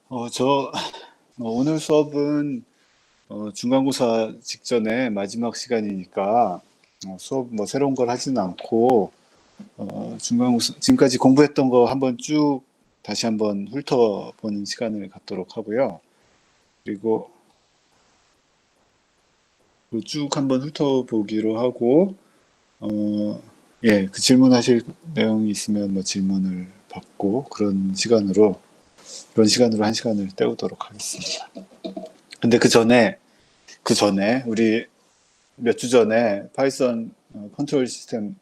오늘 수업은 중간고사 직전에 마지막 시간이니까 수업 뭐 새로운 걸 하지는 않고 중간고사 지금까지 공부했던 거 한번 쭉 다시 한번 훑어보는 시간을 갖도록 하고요. 그리고 쭉 한번 훑어보기로 하고 그 질문하실 내용이 있으면 뭐 질문을 받고 그런 시간으로 한 시간을 때우도록 하겠습니다. 근데 그 전에 우리 몇 주 전에 파이썬 컨트롤 시스템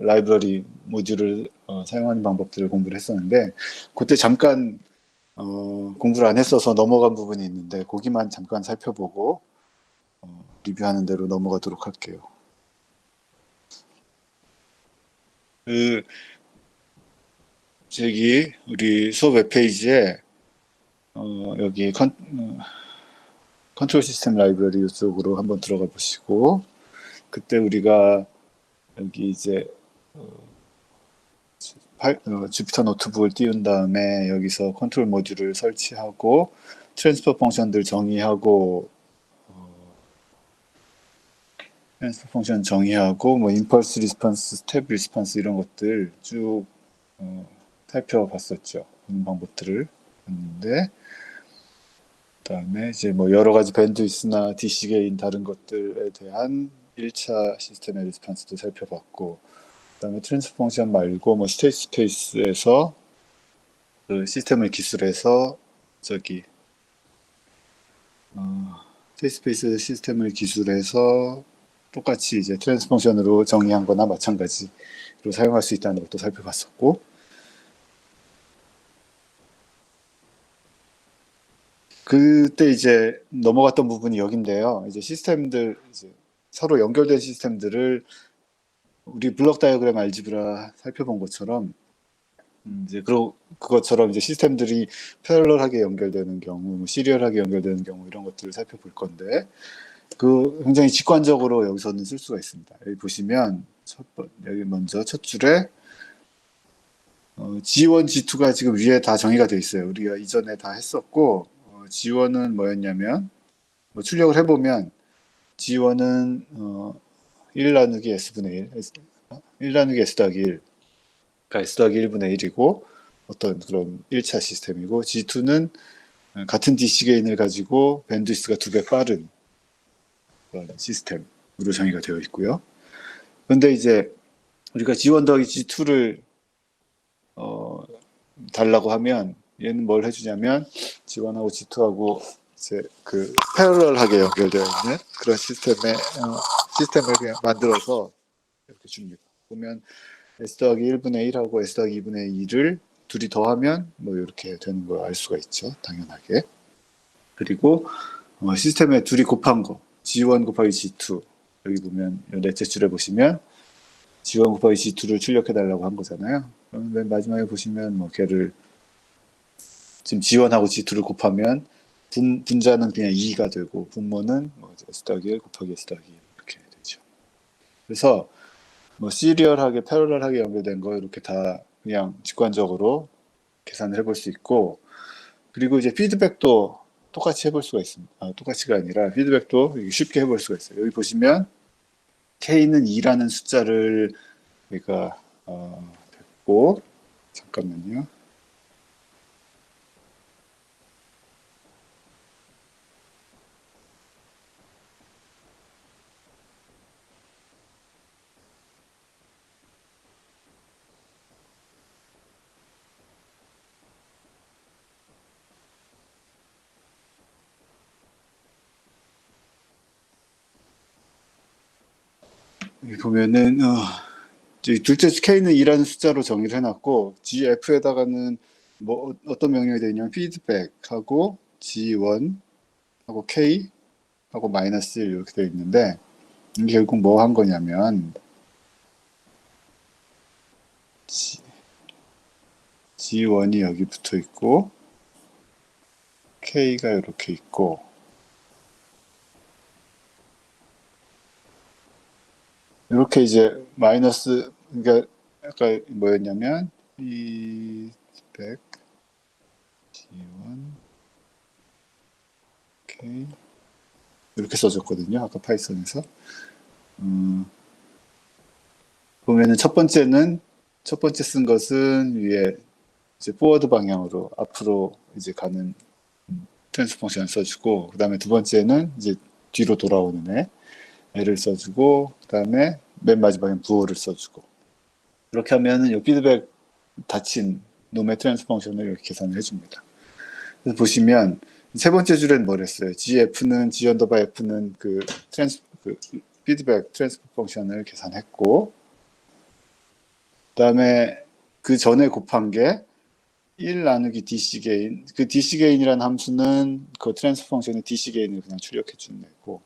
라이브러리 모듈을 사용하는 방법들을 공부를 했었는데 그때 잠깐 공부를 안 했어서 넘어간 부분이 있는데 거기만 잠깐 살펴보고 리뷰하는 대로 넘어가도록 할게요. 저기 우리 수업 웹페이지에 여기 컨트롤 시스템 라이브러리 쪽으로 한번 들어가 보시고 그때 우리가 여기 이제 주피터 노트북을 띄운 다음에 여기서 컨트롤 모듈을 설치하고 트랜스퍼 펑션들 정의하고 뭐 임펄스 리스폰스, 스텝 리스폰스 이런 것들 쭉 살펴봤었죠. 그런 방법들을 봤는데 그다음에 이제 뭐 여러 가지 밴드위스나 DC 게인 다른 것들에 대한 1차 시스템의 리스폰스도 살펴봤고 그다음에 트랜스퍼 펑션 말고 뭐 스테이트 스페이스에서 그 시스템을 기술해서 스테이트 스페이스 시스템을 기술해서 똑같이 이제 트랜스 펑션으로 정의한 거나 마찬가지로 사용할 수 있다는 것도 살펴봤었고 그때 이제 넘어갔던 부분이 여긴데요. 이제 시스템들 서로 연결된 시스템들을 우리 블록 다이어그램 알지브라 살펴본 것처럼 이제 그것처럼 이제 시스템들이 패러럴하게 연결되는 경우, 뭐 시리얼하게 연결되는 경우 이런 것들을 살펴볼 건데 굉장히 직관적으로 여기서는 쓸 수가 있습니다. 여기 보시면 여기 먼저 첫 줄에 G1, G2가 지금 위에 다 정의가 되어 있어요. 우리가 이전에 다 했었고 G1은 뭐였냐면 출력을 해보면 G1은 1 나누기 S분의 1 나누기 S 더하기 1 그러니까 S 더하기 1분의 1이고 어떤 그런 1차 시스템이고 G2는 같은 DC 게인을 가지고 밴드위스가 2배 빠른 그런 시스템으로 정의가 되어 있고요. 그런데 이제 우리가 G1 더하기 G2를 달라고 하면 얘는 뭘 해주냐면 G1하고 G2하고 이제 그 패러럴하게 연결되어 있는 그런 시스템을 그냥 만들어서 이렇게 줍니다. 보면 S 더하기 1분의 1하고 S 더하기 2분의 2를 둘이 더하면 뭐 이렇게 되는 걸 알 수가 있죠. 당연하게. 그리고 시스템에 둘이 곱한 거 G1 곱하기 G2 여기 보면 넷째 줄에 보시면 G1 곱하기 G2를 출력해 달라고 한 거잖아요. 그럼 맨 마지막에 보시면 뭐 걔를 지금 G1하고 G2를 곱하면 분자는 그냥 2가 되고 분모는 뭐 S 더하기 1 곱하기 S 더하기 1 이렇게 되죠. 그래서 뭐 시리얼하게 패러럴하게 연결된 거 이렇게 다 그냥 직관적으로 계산을 해볼 수 있고 그리고 이제 피드백도 똑같이 해볼 수가 있습니다. 똑같이가 아니라 피드백도 쉽게 해볼 수가 있어요. 여기 보시면 K는 2라는 숫자를 우리가 됐고 잠깐만요. 여기 보면은 둘째 K는 2라는 숫자로 정의를 해놨고 GF에다가는 뭐 어떤 명령이 되어 있냐면 피드백하고 G1하고 K하고 마이너스 1 이렇게 되어 있는데 이게 결국 뭐 한 거냐면 G1이 여기 붙어 있고 K가 이렇게 있고 이렇게 이제 마이너스 그러니까 아까 뭐였냐면 피드백 G1 K 이렇게 써줬거든요. 아까 파이썬에서. 보면은 첫 번째 쓴 것은 위에 이제 포워드 방향으로 앞으로 이제 가는 트랜스 펑션을 써주고, 그 다음에 두 번째는 이제 뒤로 돌아오는 애를 써주고, 그 다음에 맨 마지막엔 부호를 써주고. 이렇게 하면은 이 피드백 닫힌 놈의 트랜스 펑션을 이렇게 계산을 해줍니다. 그래서 보시면 세 번째 줄에는 뭘 했어요? gf는 g 언더바 f는 그 피드백 트랜스 펑션을 계산했고, 그다음에 그 전에 곱한 게 1 나누기 dc 게인, 그 dc 게인이라는 함수는 그 트랜스 펑션의 dc 게인을 그냥 출력해 준 거고,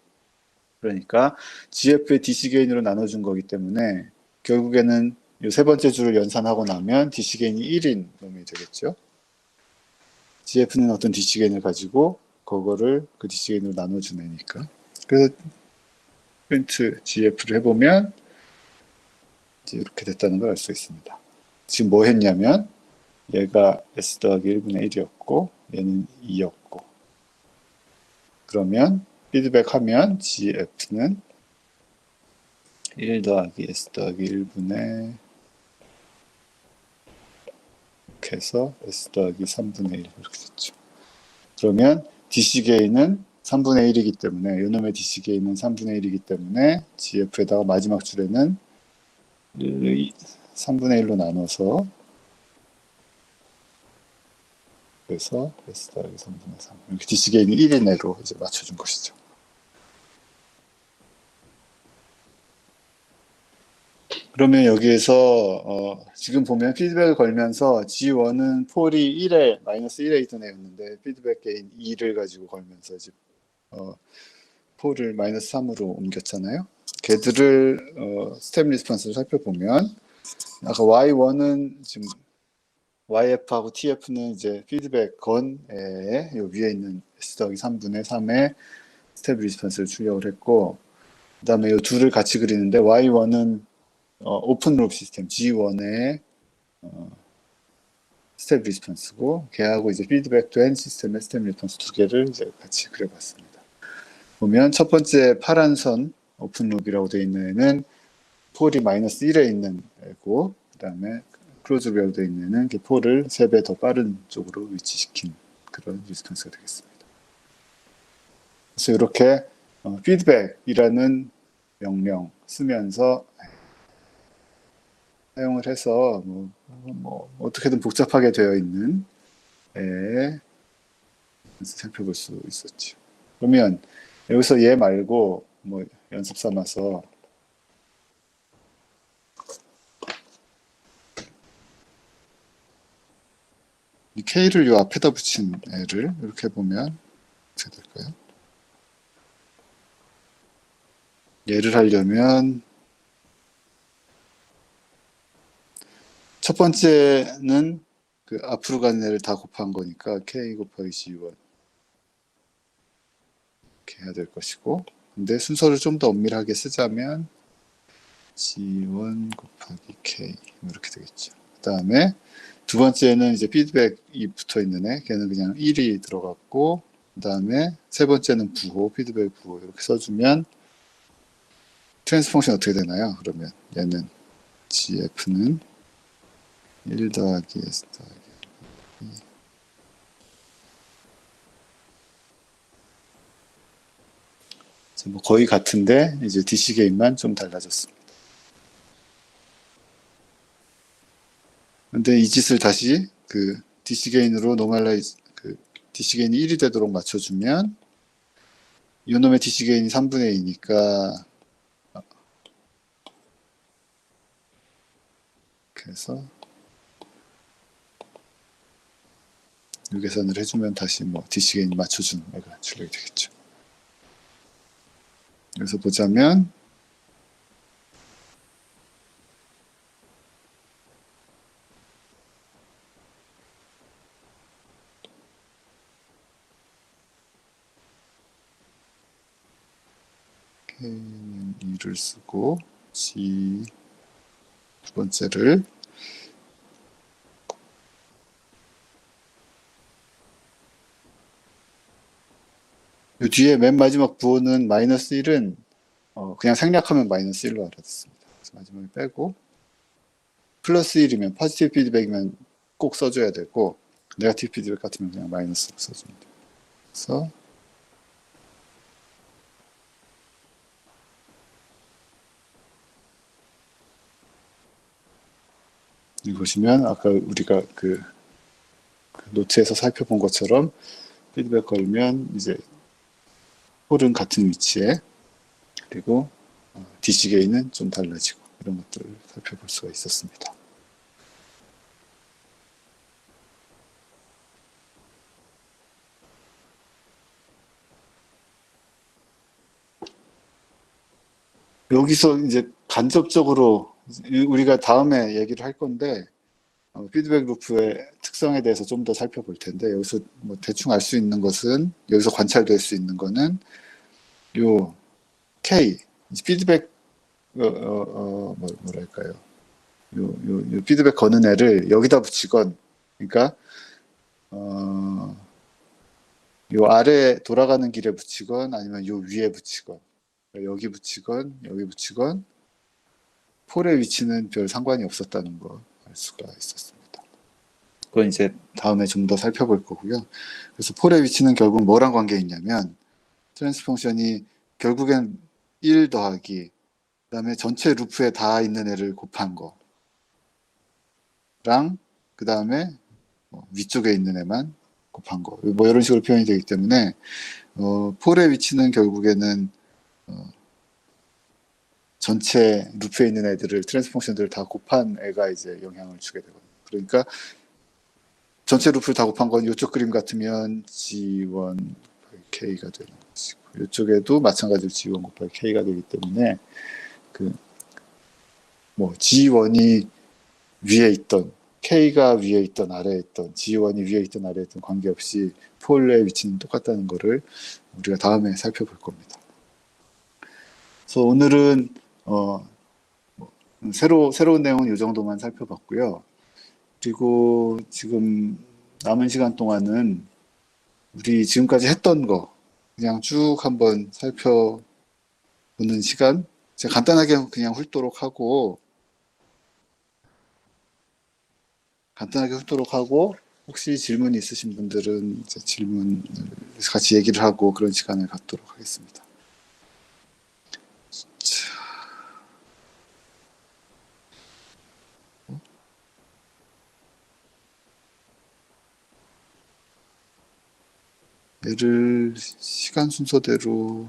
그러니까 gf의 dc 게인으로 나눠준 거기 때문에 결국에는 이 세 번째 줄을 연산하고 나면 dc 게인이 1인 놈이 되겠죠. gf는 어떤 dc 게인을 가지고 그거를 그 dc 게인으로 나눠준 애니까. 그래서 프린트 gf를 해보면 이제 이렇게 됐다는 걸 알 수 있습니다. 지금 뭐 했냐면 얘가 s 더하기 1분의 1이었고 얘는 2였고, 그러면 피드백하면 gf는 1 더하기 s 더하기 1분의 이렇게 해서 s 더하기 3분의 1 이렇게 됐죠. 그러면 dc 게인은 3분의 1이기 때문에, 요놈의 dc 게인은 3분의 1이기 때문에 gf에다가 마지막 줄에는 3분의 1로 나눠서, 그래서 s 더하기 3분의 3 이렇게 dc 게인이 1인 애로 이제 맞춰준 것이죠. 그러면 여기에서 지금 보면 피드백을 걸면서 G1은 폴이 1에 마이너스 1에 있던 애였는데 피드백 게인 2를 가지고 걸면서 이제 폴을 마이너스 3으로 옮겼잖아요. 걔들을 스텝 리스폰스를 살펴보면 아까 Y1은 지금 YF하고 TF는 이제 피드백 건에 위에 있는 S 더하기 3분의 3의 스텝 리스폰스를 출력을 했고, 그 다음에 이 둘을 같이 그리는데 Y1은 오픈 룹 시스템 G1의 스텝 리스폰스고, 걔하고 이제 피드백 된 시스템의 스텝 리스폰스 두 개를 이제 같이 그려봤습니다. 보면 첫 번째 파란 선 오픈 룹이라고 되어 있는 애는 폴이 마이너스 1에 있는 애고, 그 다음에 클로즈 룹이라고 되어 있는 애는 폴을 3배 더 빠른 쪽으로 위치시킨 그런 리스폰스가 되겠습니다. 그래서 이렇게 피드백이라는 명령 쓰면서 사용을 해서 뭐 어떻게든 복잡하게 되어 있는 애 살펴볼 수 있었죠. 그러면 여기서 얘 말고 뭐 연습 삼아서 이 K를 요 앞에다 붙인 애를 이렇게 보면 어떻게 될까요? 얘를 하려면 첫 번째는 그 앞으로 가는 애를 다 곱한 거니까 K 곱하기 G1 이렇게 해야 될 것이고, 근데 순서를 좀 더 엄밀하게 쓰자면 G1 곱하기 K 이렇게 되겠죠. 그 다음에 두 번째는 이제 피드백이 붙어 있는 애, 걔는 그냥 1이 들어갔고, 그 다음에 세 번째는 부호, 피드백 부호 이렇게 써주면 트랜스 펑션 어떻게 되나요? 그러면 얘는 GF는 1 더하기 S 더하기 뭐 거의 같은데 이제 DC 게임만 좀 달라졌습니다. 근데 이 짓을 다시 그 DC 게인으로 노멀라이즈, 그 DC 게인이 1이 되도록 맞춰주면 이놈의 DC 게인이 3분의 2니까 그래서 이 계산을 해주면 다시 뭐 DC 게인 맞춰주는 애가 출력이 되겠죠. 여기서 보자면 K는 2를 쓰고 G 두 번째를 요 뒤에 맨 마지막 부호는 마이너스 1은 그냥 생략하면 마이너스 1로 알아듣습니다. 그래서 마지막에 빼고 플러스 1이면 포지티브 피드백이면 꼭 써줘야 되고 네거티브 피드백 같으면 그냥 마이너스로 써줍니다. 그래서 여기 보시면 아까 우리가 그 노트에서 살펴본 것처럼 피드백 걸면 이제 홀은 같은 위치에 그리고 DC 게인은 좀 달라지고 이런 것들을 살펴볼 수가 있었습니다. 여기서 이제 간접적으로 우리가 다음에 얘기를 할 건데 피드백 루프의 특성에 대해서 좀 더 살펴볼 텐데 여기서 뭐 대충 알 수 있는 것은 여기서 관찰될 수 있는 거는 요 K 피드백 뭐랄까요 요 피드백 거는 애를 여기다 붙이건 그러니까 요 아래 돌아가는 길에 붙이건 아니면 요 위에 붙이건 여기 붙이건 여기 붙이건 폴의 위치는 별 상관이 없었다는 거 알 수가 있었습니다. 그건 이제 다음에 좀 더 살펴볼 거고요. 그래서 폴의 위치는 결국 뭐랑 관계 있냐면 트랜스 펑션이 결국엔 1 더하기 그다음에 전체 루프에 다 있는 애를 곱한 거랑 그다음에 위쪽에 있는 애만 곱한 거. 뭐 이런 식으로 표현이 되기 때문에 폴의 위치는 결국에는 전체 루프에 있는 애들을 트랜스 펑션들을 다 곱한 애가 이제 영향을 주게 되거든요. 그러니까 전체 루프를 다 곱한 건 이쪽 그림 같으면 G1 K가 되는 것이고 이쪽에도 마찬가지로 G1 곱하기 K가 되기 때문에 뭐 G1이 위에 있던 K가 위에 있던 아래에 있던 G1이 위에 있던 아래에 있던 관계없이 폴의 위치는 똑같다는 것을 우리가 다음에 살펴볼 겁니다. 그래서 오늘은 새로운 내용은 이 정도만 살펴봤고요. 그리고 지금 남은 시간 동안은 우리 지금까지 했던 거 그냥 쭉 한번 살펴보는 시간 제가 간단하게 그냥 훑도록 하고 혹시 질문이 있으신 분들은 이제 질문 같이 얘기를 하고 그런 시간을 갖도록 하겠습니다. 얘를 시간 순서대로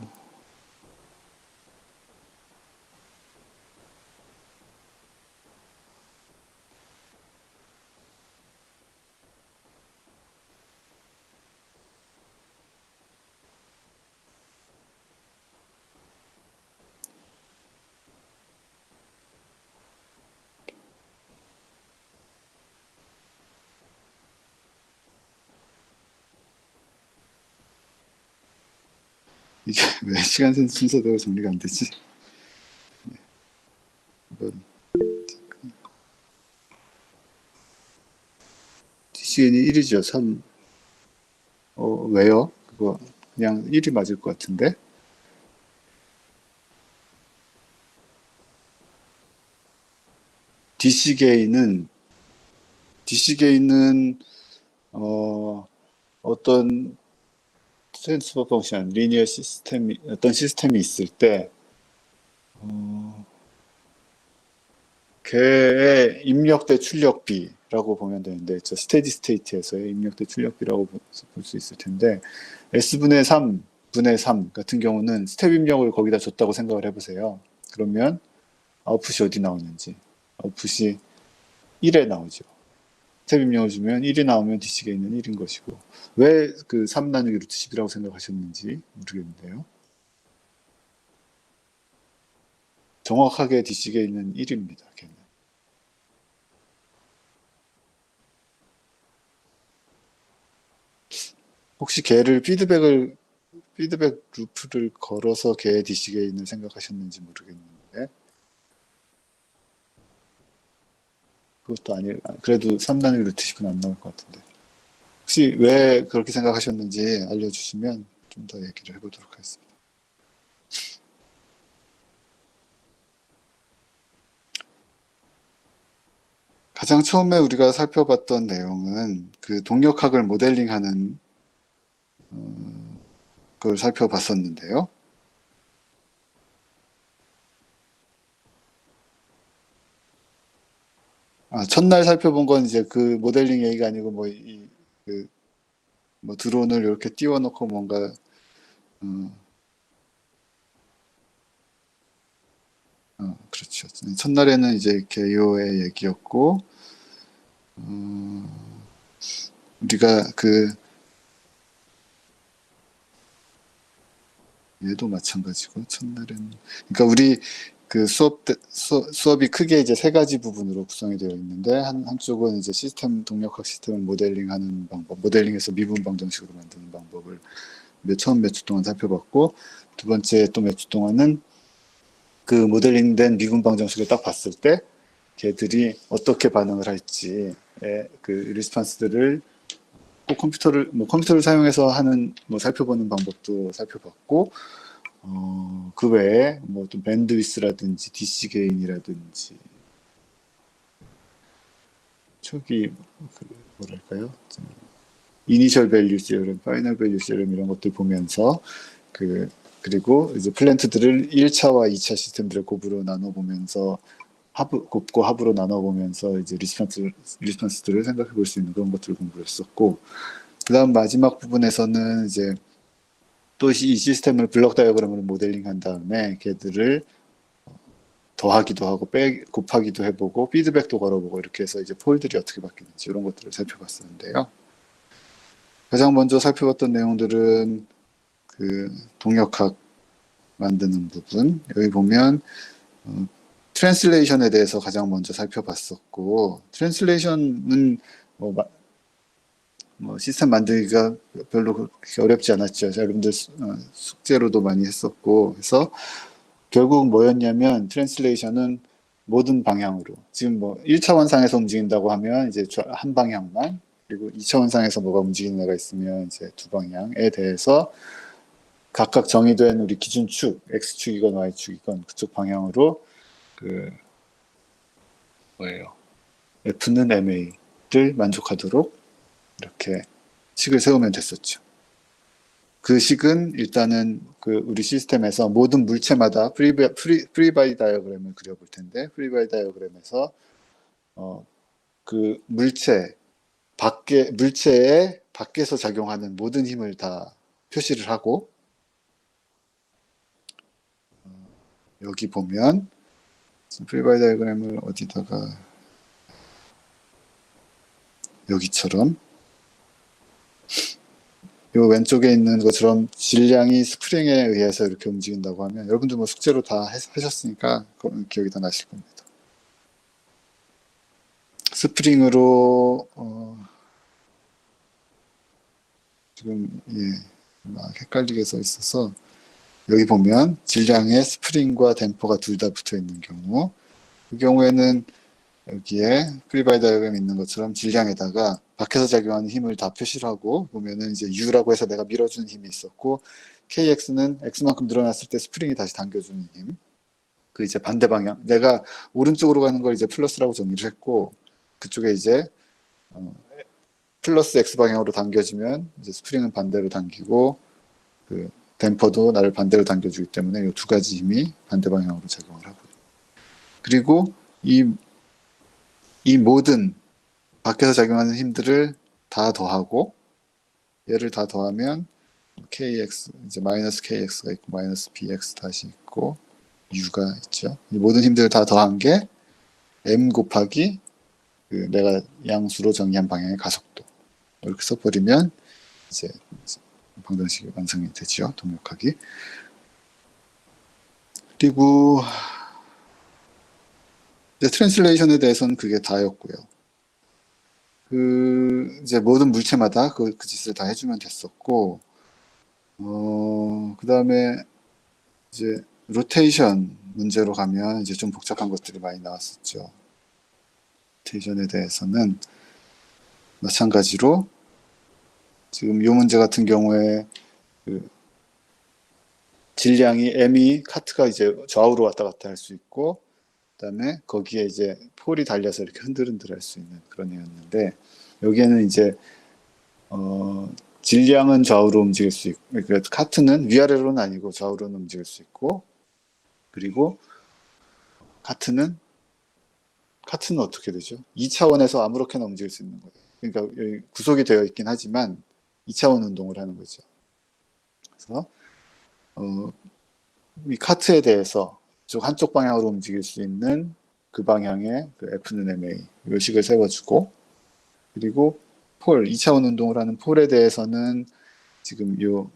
이게 왜 시간 순서대로 정리가 안 되지? 한번 DCN이 1이죠. 3. 왜요? 그거 그냥 1이 맞을 것 같은데? DC게인은 어떤 트랜스퍼 펑션, 리니어 시스템이 어떤 시스템이 있을 때 걔의 입력대 출력비라고 보면 되는데 저 스테디 스테이트에서의 입력대 출력비라고 볼 수 있을 텐데 S분의 3 분의 3 같은 경우는 스텝 입력을 거기다 줬다고 생각을 해보세요. 그러면 아웃풋이 어디 나오는지 아웃풋이 1에 나오죠. 스텝 입력을 주면 1이 나오면 DC게인은 1인 것이고 왜 그 3 나누기 루트 10이라고 생각하셨는지 모르겠는데요. 정확하게 DC게인은 1입니다. 걔는. 혹시 걔를 피드백 루프를 걸어서 걔의 DC게인을 생각하셨는지 모르겠는데 그것도 아니에요. 그래도 3 나누기 루트 10은 안 나올 것 같은데 혹시 왜 그렇게 생각하셨는지 알려주시면 좀 더 얘기를 해보도록 하겠습니다. 가장 처음에 우리가 살펴봤던 내용은 그 동력학을 모델링하는 걸 살펴봤었는데요. 첫날 살펴본 건 이제 그 모델링 얘기가 아니고 뭐 드론을 이렇게 띄워놓고 뭔가 그렇죠. 첫날에는 이제 개요의 얘기였고 우리가 얘도 마찬가지고 첫날에는 그러니까 우리 그 수업이 크게 이제 세 가지 부분으로 구성이 되어 있는데 한쪽은 이제 동력학 시스템을 모델링하는 방법, 모델링해서 미분 방정식으로 만드는 방법을 처음 몇 주 동안 살펴봤고 두 번째 또 몇 주 동안은 그 모델링된 미분 방정식을 딱 봤을 때 걔들이 어떻게 반응을 할지의 그 리스판스들을 꼭 컴퓨터를 사용해서 살펴보는 방법도 살펴봤고 그 외에 또 밴드위스라든지 DC 게인이라든지 뭐랄까요? 이니셜 밸류 시어럼, 파이널 밸류 시어럼 이런 것들 보면서 그리고 이제 플랜트들을 1차와 2차 시스템들을 곱으로 나눠보면서 곱고 합으로 나눠보면서 이제 리스판스들을 생각해 볼 수 있는 그런 것들을 공부했었고 그 다음 마지막 부분에서는 이제 또 이 시스템을 블록 다이어그램으로 모델링한 다음에 걔들을 더하기도 하고 곱하기도 해보고 피드백도 걸어보고 이렇게 해서 이제 폴들이 어떻게 바뀌는지 이런 것들을 살펴봤었는데요. 가장 먼저 살펴봤던 내용들은 그 동력학 만드는 부분 여기 보면 트랜슬레이션에 대해서 가장 먼저 살펴봤었고 트랜슬레이션은 시스템 만들기가 별로 그렇게 어렵지 않았죠. 여러분들 숙제로도 많이 했었고 그래서 결국 뭐였냐면 트랜슬레이션은 모든 방향으로 지금 1차원상에서 움직인다고 하면 이제 한 방향만 그리고 2차원상에서 뭐가 움직이는 애가 있으면 이제 두 방향에 대해서 각각 정의된 우리 기준축 X축이건 Y축이건 그쪽 방향으로 F는 MA를 만족하도록 이렇게 식을 세우면 됐었죠. 그 식은 일단은 우리 시스템에서 모든 물체마다 프리바디 다이어그램을 그려볼 텐데 프리바디 다이어그램에서 그 물체에 밖에서 작용하는 모든 힘을 다 표시를 하고 여기 보면 프리바디 다이어그램을 어디다가 여기처럼 이 왼쪽에 있는 것처럼 질량이 스프링에 의해서 이렇게 움직인다고 하면 여러분들 숙제로 다 하셨으니까 기억이 다 나실 겁니다. 스프링으로 지금 막 헷갈리게 써 있어서 여기 보면 질량에 스프링과 댐퍼가 둘 다 붙어 있는 경우 그 경우에는 여기에 프리바디 다이어그램이 있는 것처럼 질량에다가 밖에서 작용하는 힘을 다 표시를 하고 보면은 이제 U라고 해서 내가 밀어주는 힘이 있었고 KX는 X만큼 늘어났을 때 스프링이 다시 당겨주는 힘. 그 이제 반대 방향. 내가 오른쪽으로 가는 걸 이제 플러스라고 정의를 했고 그쪽에 이제 플러스 X 방향으로 당겨지면 이제 스프링은 반대로 당기고 그 댐퍼도 나를 반대로 당겨주기 때문에 이 두 가지 힘이 반대 방향으로 작용을 하고요. 그리고 이 모든 밖에서 작용하는 힘들을 다 더하고 얘를 다 더하면 KX 이제 마이너스 KX가 있고 마이너스 BX 다시 있고 U가 있죠. 이 모든 힘들을 다 더한 게 M 곱하기 내가 양수로 정의한 방향의 가속도 이렇게 써버리면 이제 방정식이 완성이 되죠. 동력학이. 그리고 이제 트랜슬레이션에 대해서는 그게 다였고요. 이제 모든 물체마다 그 짓을 다 해주면 됐었고, 그 다음에 이제 로테이션 문제로 가면 이제 좀 복잡한 것들이 많이 나왔었죠. 로테이션에 대해서는 마찬가지로 지금 이 문제 같은 경우에 질량이 m이 카트가 이제 좌우로 왔다 갔다 할 수 있고, 그다음에 거기에 이제 폴이 달려서 이렇게 흔들흔들 할 수 있는 그런 애였는데, 여기에는 이제 질량은 좌우로 움직일 수 있고, 그러니까 카트는 위아래로는 아니고 좌우로는 움직일 수 있고, 그리고 카트는 어떻게 되죠? 2차원에서 아무렇게나 움직일 수 있는 거예요. 그러니까 여기 구속이 되어 있긴 하지만 2차원 운동을 하는 거죠. 그래서 이 카트에 대해서 한쪽 방향으로 움직일 수 있는 그 방향의 그 F는 MA 요식을 세워주고, 그리고 폴, 2차원 운동을 하는 폴에 대해서는 지금 요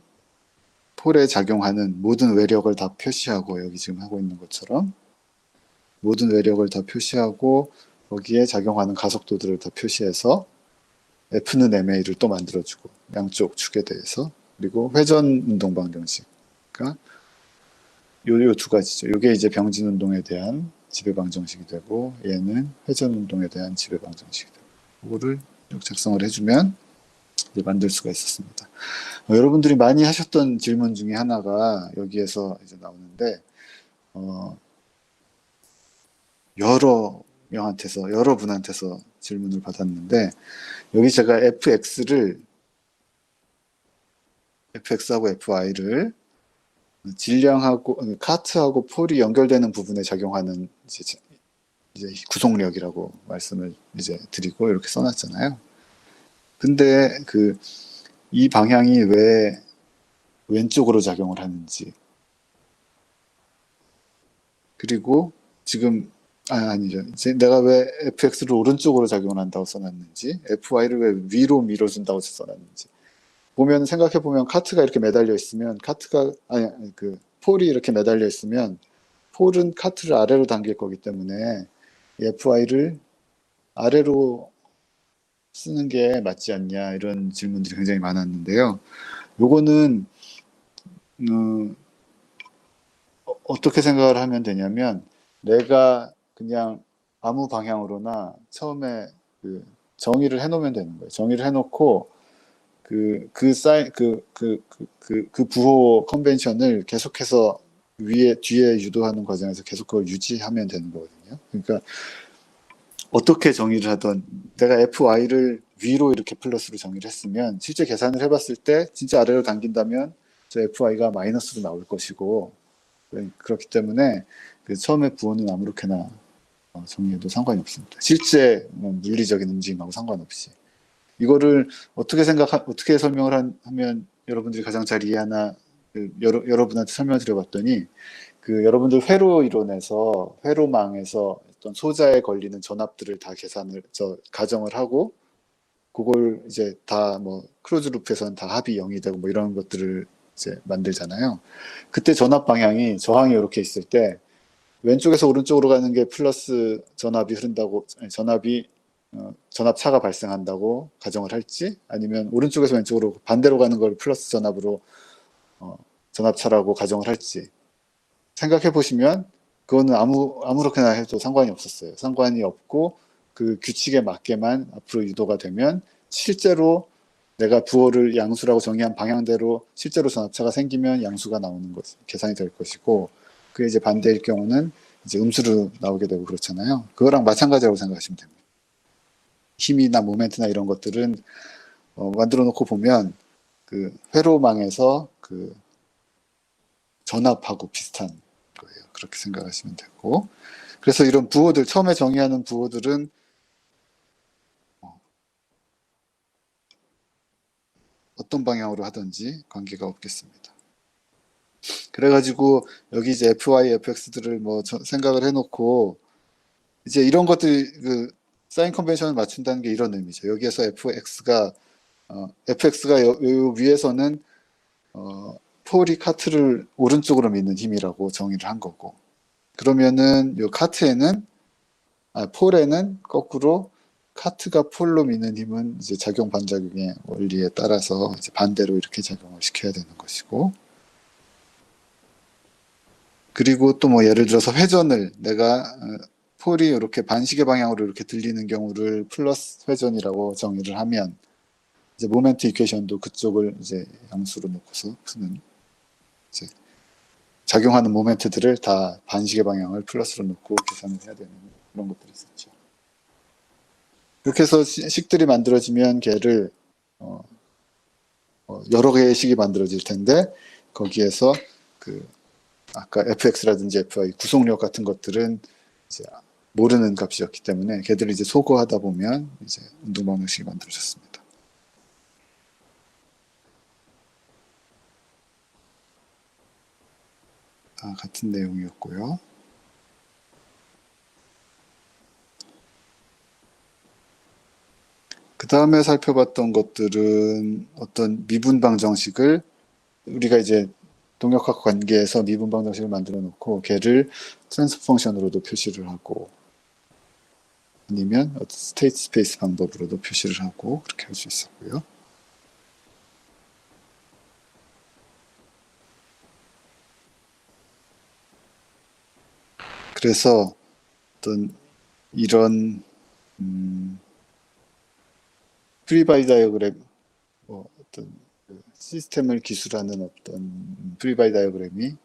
폴에 작용하는 모든 외력을 다 표시하고, 여기 지금 하고 있는 것처럼 모든 외력을 다 표시하고 거기에 작용하는 가속도들을 다 표시해서 F는 MA를 또 만들어주고, 양쪽 축에 대해서. 그리고 회전 운동 방정식, 그러니까 요 두 가지죠. 요게 이제 병진 운동에 대한 지배 방정식이 되고, 얘는 회전 운동에 대한 지배 방정식이 되고, 그거를 작성을 해주면 이제 만들 수가 있었습니다. 여러분들이 많이 하셨던 질문 중에 하나가 여기에서 이제 나오는데, 여러 분한테서 질문을 받았는데, 여기 제가 FX하고 FI를 질량하고 카트하고 폴이 연결되는 부분에 작용하는 이제 구속력이라고 말씀을 이제 드리고 이렇게 써놨잖아요. 근데 이 방향이 왜 왼쪽으로 작용을 하는지, 그리고 지금 아니죠. 이제 내가 왜 FX를 오른쪽으로 작용을 한다고 써놨는지, FY를 왜 위로 밀어준다고 써놨는지 보면, 생각해 보면 카트가 이렇게 매달려 있으면 폴이 이렇게 매달려 있으면 폴은 카트를 아래로 당길 거기 때문에 FI를 아래로 쓰는 게 맞지 않냐, 이런 질문들이 굉장히 많았는데요. 요거는 어떻게 생각을 하면 되냐면, 내가 그냥 아무 방향으로나 처음에 정의를 해놓으면 되는 거예요. 정의를 해놓고 그 부호 컨벤션을 계속해서 뒤에 유도하는 과정에서 계속 그걸 유지하면 되는 거거든요. 그러니까 어떻게 정의를 하던, 내가 FY를 위로 이렇게 플러스로 정의를 했으면 실제 계산을 해봤을 때 진짜 아래로 당긴다면 저 FY가 마이너스로 나올 것이고, 그렇기 때문에 처음에 부호는 아무렇게나 정의해도 상관이 없습니다. 실제 물리적인 움직임하고 상관없이. 이거를 어떻게 설명을 하면 여러분들이 가장 잘 이해하나, 여러분한테 설명을 드려봤더니, 여러분들 회로 이론에서, 회로망에서 어떤 소자에 걸리는 전압들을 다 가정을 하고, 그걸 이제 다 크로즈 루프에서는 다 합이 0이 되고 이런 것들을 이제 만들잖아요. 그때 전압 방향이, 저항이 이렇게 있을 때 왼쪽에서 오른쪽으로 가는 게 플러스 전압이 흐른다고, 전압차가 발생한다고 가정을 할지, 아니면 오른쪽에서 왼쪽으로 반대로 가는 걸 플러스 전압으로 전압차라고 가정을 할지 생각해 보시면, 그거는 아무렇게나 해도 상관이 없었어요. 상관이 없고 그 규칙에 맞게만 앞으로 유도가 되면, 실제로 내가 부호를 양수라고 정의한 방향대로 실제로 전압차가 생기면 양수가 나오는 것, 계산이 될 것이고, 그게 이제 반대일 경우는 이제 음수로 나오게 되고 그렇잖아요. 그거랑 마찬가지라고 생각하시면 됩니다. 힘이나 모멘트나 이런 것들은 만들어 놓고 보면 회로망에서 전압하고 비슷한 거예요. 그렇게 생각하시면 되고, 그래서 이런 부호들, 처음에 정의하는 부호들은 어떤 방향으로 하든지 관계가 없겠습니다. 그래가지고 여기 이제 FY, FX들을 생각을 해놓고, 이제 이런 것들, 사인 컨벤션을 맞춘다는 게 이런 의미죠. 여기에서 FX가 요 위에서는 폴이 카트를 오른쪽으로 미는 힘이라고 정의를 한 거고, 그러면은 요 폴에는 거꾸로 카트가 폴로 미는 힘은 이제 작용 반작용의 원리에 따라서 이제 반대로 이렇게 작용을 시켜야 되는 것이고, 그리고 또 예를 들어서 회전을, 내가 폴이 이렇게 반시계 방향으로 이렇게 들리는 경우를 플러스 회전이라고 정의를 하면, 이제 모멘트 이퀘이션도 그쪽을 이제 양수로 놓고서 푸는 이제 작용하는 모멘트들을 다 반시계 방향을 플러스로 놓고 계산을 해야 되는 그런 것들이 있었죠. 이렇게 해서 식들이 만들어지면 걔를 여러 개의 식이 만들어질 텐데 거기에서 그 아까 fx라든지 fy 구속력 같은 것들은 이제 모르는 값이었기 때문에 걔들을 이제 소거하다 보면 이제 운동방정식이 만들어졌습니다. 같은 내용이었고요. 그 다음에 살펴봤던 것들은 어떤 미분방정식을 우리가 이제 동력학 관계에서 미분방정식을 만들어 놓고 걔를 트랜스포 펑션으로도 표시를 하고 아니면 스테이트 스페이스 방법으로도 표시를 하고 그렇게 할 수 있었고요. 그래서 어떤 이런 프리바디 다이어그램 어떤 시스템을 기술하는 어떤 프리바디 다이어그램이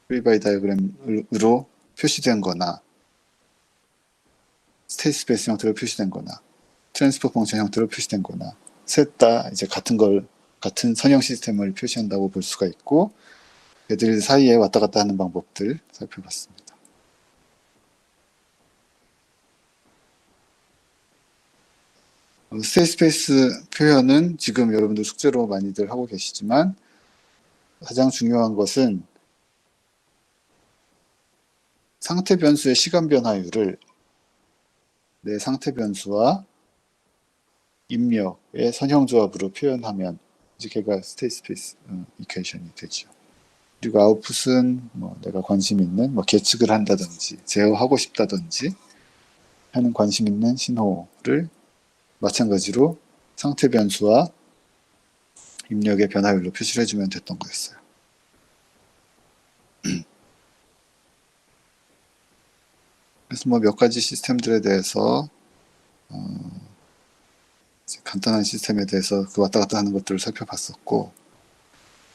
프리바디 다이어그램으로 표시된 거나 스테이트 스페이스 형태로 표시된 거나 트랜스포 펑션 형태로 표시된 거나 셋 다 이제 같은 선형 시스템을 표시한다고 볼 수가 있고 얘들 사이에 왔다 갔다 하는 방법들 살펴봤습니다. 스테이트 스페이스 표현은 지금 여러분들 숙제로 많이들 하고 계시지만 가장 중요한 것은 상태 변수의 시간 변화율을 내 상태 변수와 입력의 선형조합으로 표현하면 이제 걔가 스테이트 스페이스 이퀘이션이 되죠. 그리고 아웃풋은 뭐 내가 관심 있는 뭐 계측을 한다든지 제어하고 싶다든지 하는 관심 있는 신호를 마찬가지로 상태 변수와 입력의 변화율로 표시를 해주면 됐던 거였어요. 그래서 뭐 몇 가지 시스템들에 대해서 간단한 시스템에 대해서 그 왔다 갔다 하는 것들을 살펴봤었고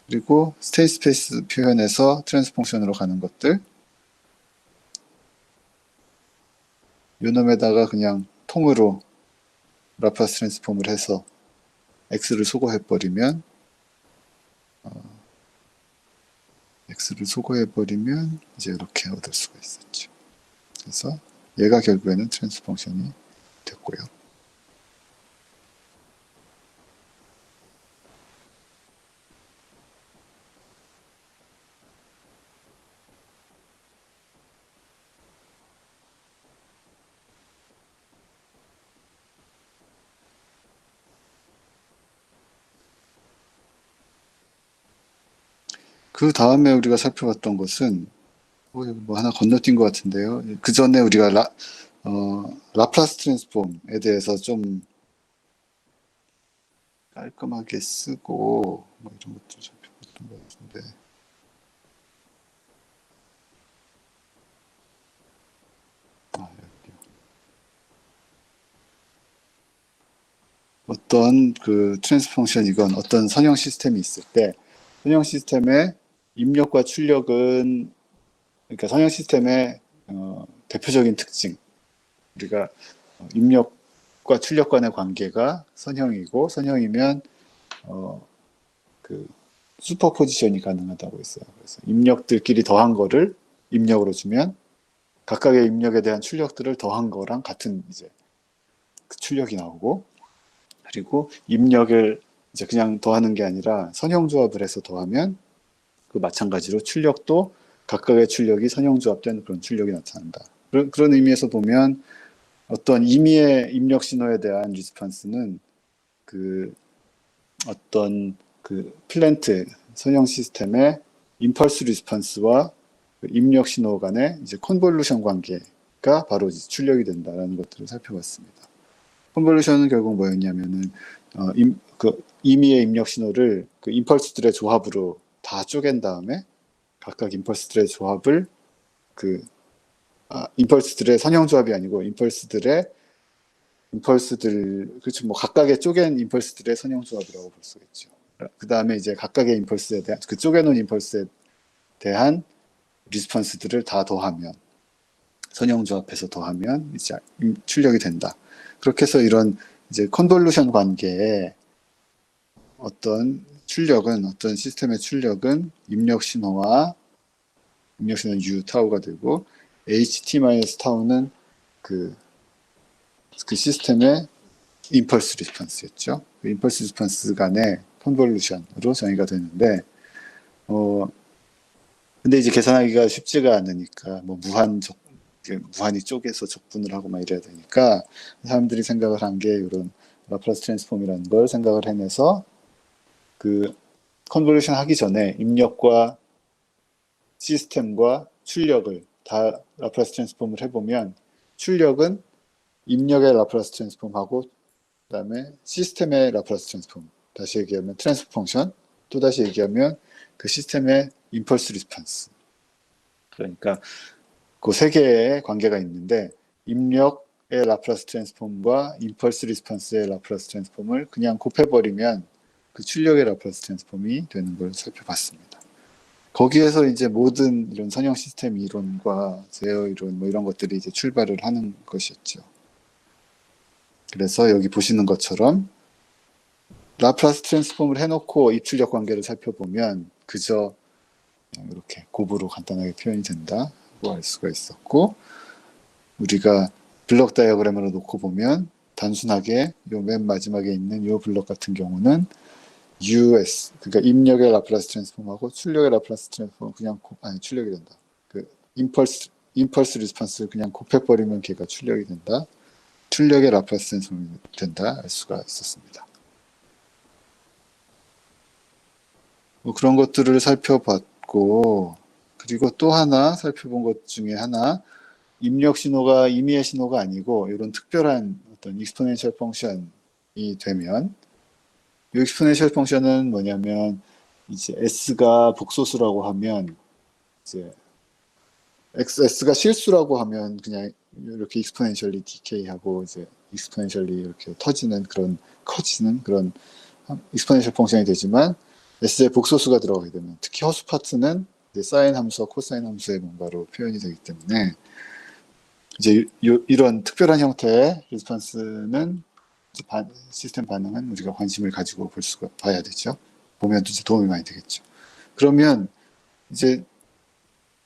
그리고 스테이트 스페이스 표현에서 트랜스 펑션으로 가는 것들 요놈에다가 그냥 통으로 라플라스 트랜스폼을 해서 x를 소거해버리면 이제 이렇게 얻을 수가 있었죠. 그래서 얘가 결국에는 트랜스 펑션이 됐고요. 그 다음에 우리가 살펴봤던 것은 뭐 하나 건너뛴 것 같은데요. 그 전에 우리가 라플라스 트랜스폼에 대해서 좀 깔끔하게 쓰고 뭐 이런 것들 살펴봤던 것 같은데 여기요. 어떤 그 트랜스 펑션이건 어떤 선형 시스템이 있을 때 선형 시스템의 입력과 출력은 그러니까 선형 시스템의 대표적인 특징 우리가 입력과 출력 간의 관계가 선형이고 선형이면 그 슈퍼포지션이 가능하다고 했어요. 그래서 입력들끼리 더한 거를 입력으로 주면 각각의 입력에 대한 출력들을 더한 거랑 같은 이제 그 출력이 나오고 그리고 입력을 이제 그냥 더하는 게 아니라 선형조합을 해서 더하면 그 마찬가지로 출력도 각각의 출력이 선형조합된 그런 출력이 나타난다. 그런 의미에서 보면 어떤 임의의 입력 신호에 대한 리스판스는 그 어떤 그 플랜트 선형 시스템의 임펄스 리스판스와 그 입력 신호 간의 이제 컨볼루션 관계가 바로 이제 출력이 된다라는 것들을 살펴봤습니다. 컨볼루션은 결국 뭐였냐면은 그 임의의 입력 신호를 그 임펄스들의 조합으로 다 쪼갠 다음에 각각 임펄스들의 조합을 임펄스들의 선형 조합이 아니고 임펄스들의 임펄스들, 그렇죠. 뭐 각각의 쪼갠 임펄스들의 선형조합이라고 볼 수가 있죠. 그 다음에 이제 각각의 임펄스에 대한, 그 쪼개놓은 임펄스에 대한 리스폰스들을 다 더하면, 선형조합해서 더하면 이제 출력이 된다. 그렇게 해서 이런 이제 컨볼루션 관계에 어떤 시스템의 출력은 입력 신호와 입력 신호는 U 타우가 되고, HT-타우는 그 시스템의 임펄스 리스폰스였죠. 그 임펄스 리스폰스 간의 컨볼루션으로 정의가 되는데, 근데 이제 계산하기가 쉽지가 않으니까, 뭐 무한히 쪼개서 적분을 하고 막 이래야 되니까, 사람들이 생각을 한 게 이런 라플라스 트랜스폼이라는 걸 생각을 해내서, 그 컨볼루션 하기 전에 입력과 시스템과 출력을 다 라플라스 트랜스폼을 해보면, 출력은 입력의 라플라스 트랜스폼하고 그다음에 시스템의 라플라스 트랜스폼, 다시 얘기하면 트랜스포 펑션, 또 다시 얘기하면 그 시스템의 임펄스 리스폰스. 그러니까 그 세 개의 관계가 있는데, 입력의 라플라스 트랜스폼과 임펄스 리스폰스의 라플라스 트랜스폼을 그냥 곱해버리면 그 출력의 라플라스 트랜스폼이 되는 걸 살펴봤습니다. 거기에서 이제 모든 이런 선형 시스템 이론과 제어 이론 뭐 이런 것들이 이제 출발을 하는 것이었죠. 그래서 여기 보시는 것처럼 라플라스 트랜스폼을 해놓고 입출력 관계를 살펴보면 그저 이렇게 곱으로 간단하게 표현이 된다고 알 수가 있었고, 우리가 블럭 다이어그램으로 놓고 보면 단순하게 요 맨 마지막에 있는 요 블럭 같은 경우는 US, 그러니까 입력의 라플라스 트랜스폼하고 출력의 라플라스 트랜스폼은 그냥 출력이 된다. 그 임펄스 리스폰스를 그냥 곱해버리면 걔가 출력이 된다. 출력의 라플라스 트랜스폼이 된다 알 수가 있었습니다. 뭐 그런 것들을 살펴봤고, 그리고 또 하나 살펴본 것 중에 하나, 입력 신호가 임의의 신호가 아니고 이런 특별한 어떤 익스포넨셜 펑션이 되면, 이 익스포넨셜 펑션은 뭐냐면 이제 s가 복소수라고 하면 이제 s가 실수라고 하면 그냥 이렇게 익스포넨셜리 디케이하고 이제 익스포넨셜리 이렇게 터지는 그런 커지는 그런 익스포넨셜 펑션이 되지만, s의 복소수가 들어가게 되면, 특히 허수 파트는 이제 사인 함수와 코사인 함수의 뭔가로 표현이 되기 때문에 이제 이런 특별한 형태의 리스폰스는 시스템 반응은 우리가 관심을 가지고 봐야 되죠. 보면 이제 도움이 많이 되겠죠. 그러면 이제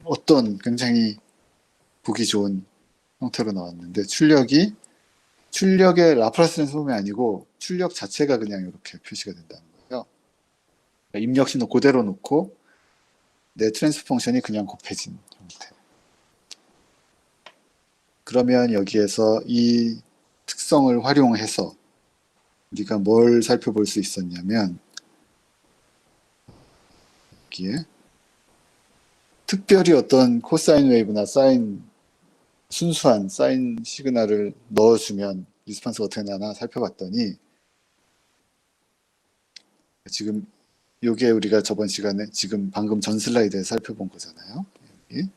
어떤 굉장히 보기 좋은 형태로 나왔는데, 출력의 라플라스 트랜스폼이 아니고 출력 자체가 그냥 이렇게 표시가 된다는 거예요. 입력 신호 그대로 놓고 내 트랜스포 펑션이 그냥 곱해진 형태. 그러면 여기에서 이 특성을 활용해서 우리가 뭘 살펴볼 수 있었냐면, 여기에 특별히 어떤 코사인 웨이브나 순수한 사인 시그널을 넣어주면 리스폰스가 어떻게 나나 살펴봤더니, 지금 요게 우리가 저번 시간에 지금 방금 전 슬라이드에 살펴본 거잖아요. 여기.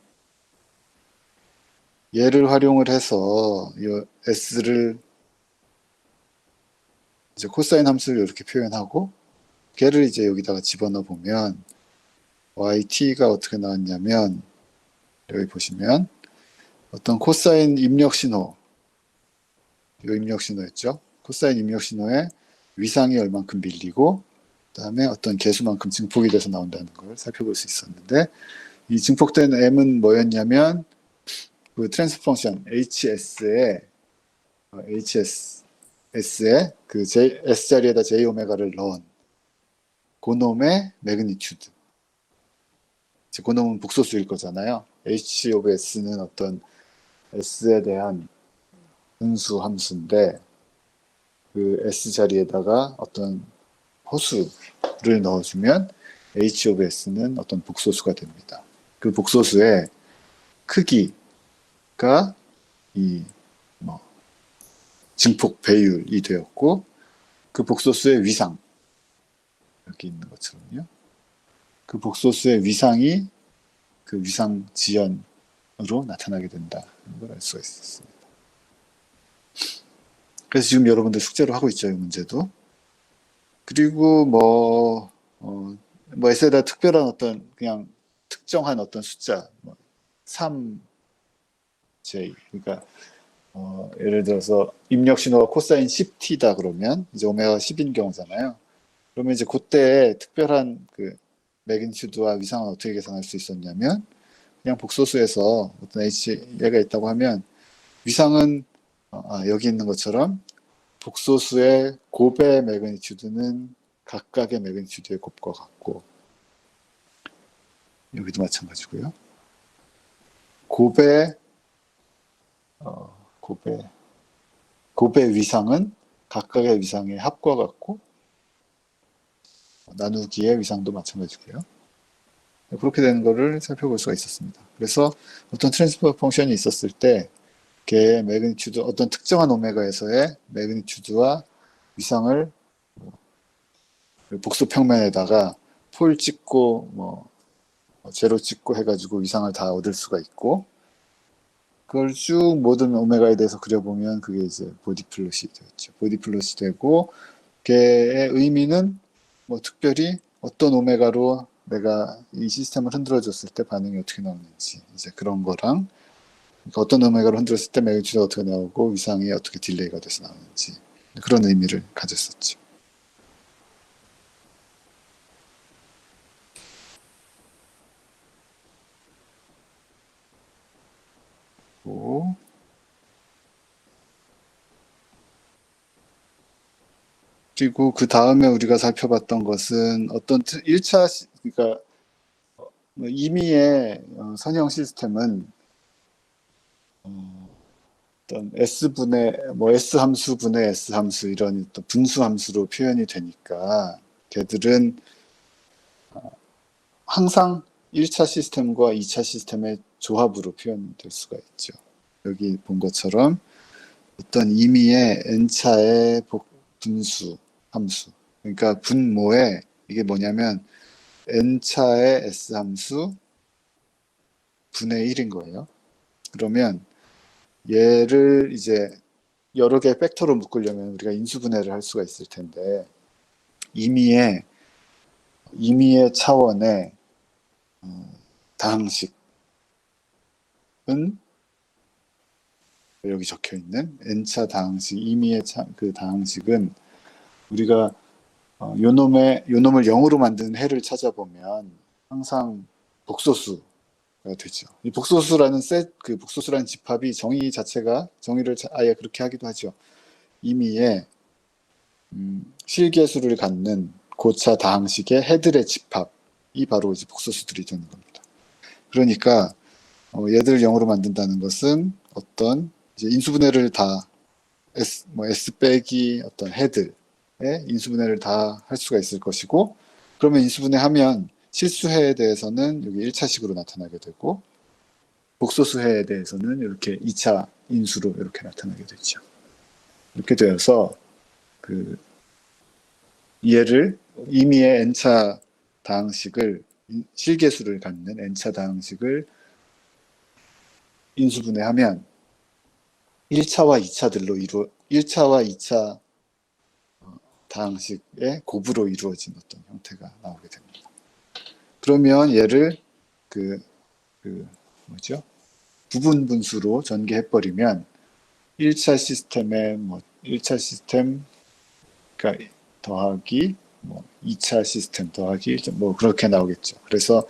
얘를 활용을 해서 이 s를 이제 코사인 함수를 이렇게 표현하고, 걔를 이제 여기다가 집어넣어 보면 yt가 어떻게 나왔냐면, 여기 보시면 어떤 코사인 입력 신호, 이 입력 신호였죠. 코사인 입력 신호의 위상이 얼만큼 밀리고 그 다음에 어떤 개수만큼 증폭이 돼서 나온다는 걸 살펴볼 수 있었는데, 이 증폭된 m은 뭐였냐면 그 트랜스포 펑션 hs에 그 s 자리에다 j 오메가를 넣은 고놈의 매그니튜드. 고놈은 복소수일 거잖아요. h 오브 s는 어떤 s에 대한 분수 함수인데, 그 s 자리에다가 어떤 허수를 넣어주면 h 오브 s는 어떤 복소수가 됩니다. 그 복소수의 크기가 이 증폭 배율이 되었고, 그 복소수의 위상, 여기 있는 것처럼요. 그 복소수의 위상이 그 위상 지연으로 나타나게 된다는 걸 알 수가 있었습니다. 그래서 지금 여러분들 숙제로 하고 있죠, 이 문제도. 그리고 뭐 S에다 특별한 어떤 그냥 특정한 어떤 숫자, 뭐 3J, 그러니까 예를 들어서 입력 신호가 코사인 10T다 그러면 이제 오메가 10인 경우잖아요. 그러면 이제 그때 특별한 그 매그니튜드와 위상은 어떻게 계산할 수 있었냐면 그냥 복소수에서 어떤 얘가 있다고 하면 위상은 여기 있는 것처럼 복소수의 곱의 매그니튜드는 각각의 매그니튜드의 곱과 같고 여기도 마찬가지고요. 곱의 곱의 위상은 각각의 위상의 합과 같고 나누기의 위상도 마찬가지고요. 그렇게 되는 거를 살펴볼 수가 있었습니다. 그래서 어떤 트랜스퍼 펑션이 있었을 때 걔의 매그니튜드, 어떤 특정한 오메가에서의 매그니튜드와 위상을 복수 평면에다가 폴 찍고 제로 찍고 해가지고 위상을 다 얻을 수가 있고 그걸 쭉 모든 오메가에 대해서 그려보면 그게 이제 보디 플롯이 되었죠. 보디 플롯이 되고 걔의 의미는 뭐 특별히 어떤 오메가로 내가 이 시스템을 흔들어 줬을 때 반응이 어떻게 나오는지 이제 그런 거랑 그러니까 어떤 오메가로 흔들었을 때 매그니튜드가 어떻게 나오고 위상이 어떻게 딜레이가 돼서 나오는지 그런 의미를 가졌었죠. 그리고 그 다음에 우리가 살펴봤던 것은 어떤 1차 그러니까 임의의 선형 시스템은 어떤 S분의 S 함수분의 S 함수 이런 어떤 분수 함수로 표현이 되니까 걔들은 항상 1차 시스템과 2차 시스템의 조합으로 표현될 수가 있죠. 여기 본 것처럼 어떤 임의의 n차의 분수 함수 그러니까 분모에 이게 뭐냐면 n차의 S 함수 분의 1인 거예요. 그러면 얘를 이제 여러 개의 팩터로 묶으려면 우리가 인수분해를 할 수가 있을 텐데 임의의 차원의 다항식은 여기 적혀 있는 n차 다항식 임의의 그 다항식은 우리가 요놈을 0으로 만드는 해를 찾아보면 항상 복소수가 되죠. 이 복소수라는 그 복소수라는 집합이 정의 자체가 정의를 아예 그렇게 하기도 하죠. 임의의 실계수를 갖는 고차 다항식의 해들의 집합이 바로 이제 복소수들이 되는 겁니다. 그러니까 얘들을 0으로 만든다는 것은 어떤 이제 인수분해를 다 S 빼기 어떤 해들의 인수분해를 다 할 수가 있을 것이고 그러면 인수분해하면 실수해에 대해서는 여기 1차식으로 나타나게 되고 복소수해에 대해서는 이렇게 2차 인수로 이렇게 나타나게 되죠. 이렇게 되어서 그 얘를 임의의 n차 다항식을 실계수를 갖는 n차 다항식을 인수분해하면 1차와 2차들로 1차와 2차 다항식의 곱으로 이루어진 어떤 형태가 나오게 됩니다. 그러면 얘를 뭐죠? 부분 분수로 전개해버리면 1차 시스템의 1차 시스템 그러니까 더하기 2차 시스템 더하기 그렇게 나오겠죠. 그래서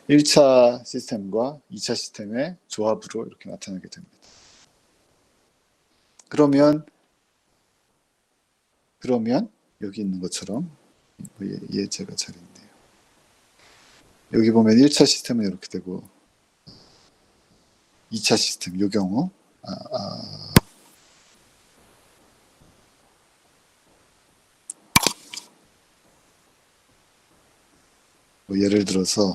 1차 시스템과 2차 시스템의 조합으로 이렇게 나타나게 됩니다. 그러면 여기 있는 것처럼 예제가 잘 있네요. 여기 보면 1차 시스템은 이렇게 되고 2차 시스템 이 경우 예를 들어서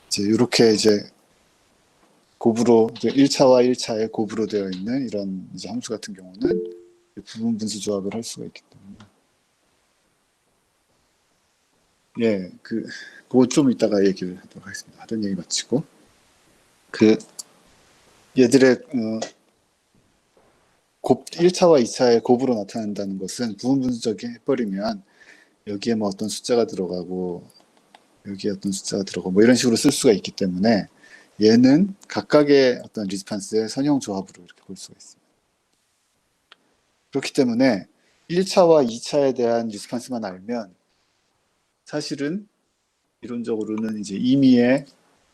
이제 이렇게 이제 곱으로 1차와 1차의 곱으로 되어 있는 이런 이제 함수 같은 경우는 부분 분수 조합을 할 수가 있기 때문에 그거 좀 이따가 얘기를 하도록 하겠습니다. 하던 얘기 마치고 얘들의 곱, 1차와 2차의 곱으로 나타난다는 것은 부분 분석이 해버리면 여기에 뭐 어떤 숫자가 들어가고 여기에 어떤 숫자가 들어가고 뭐 이런 식으로 쓸 수가 있기 때문에 얘는 각각의 어떤 리스판스의 선형 조합으로 이렇게 볼 수가 있습니다. 그렇기 때문에 1차와 2차에 대한 리스판스만 알면 사실은 이론적으로는 이제 임의의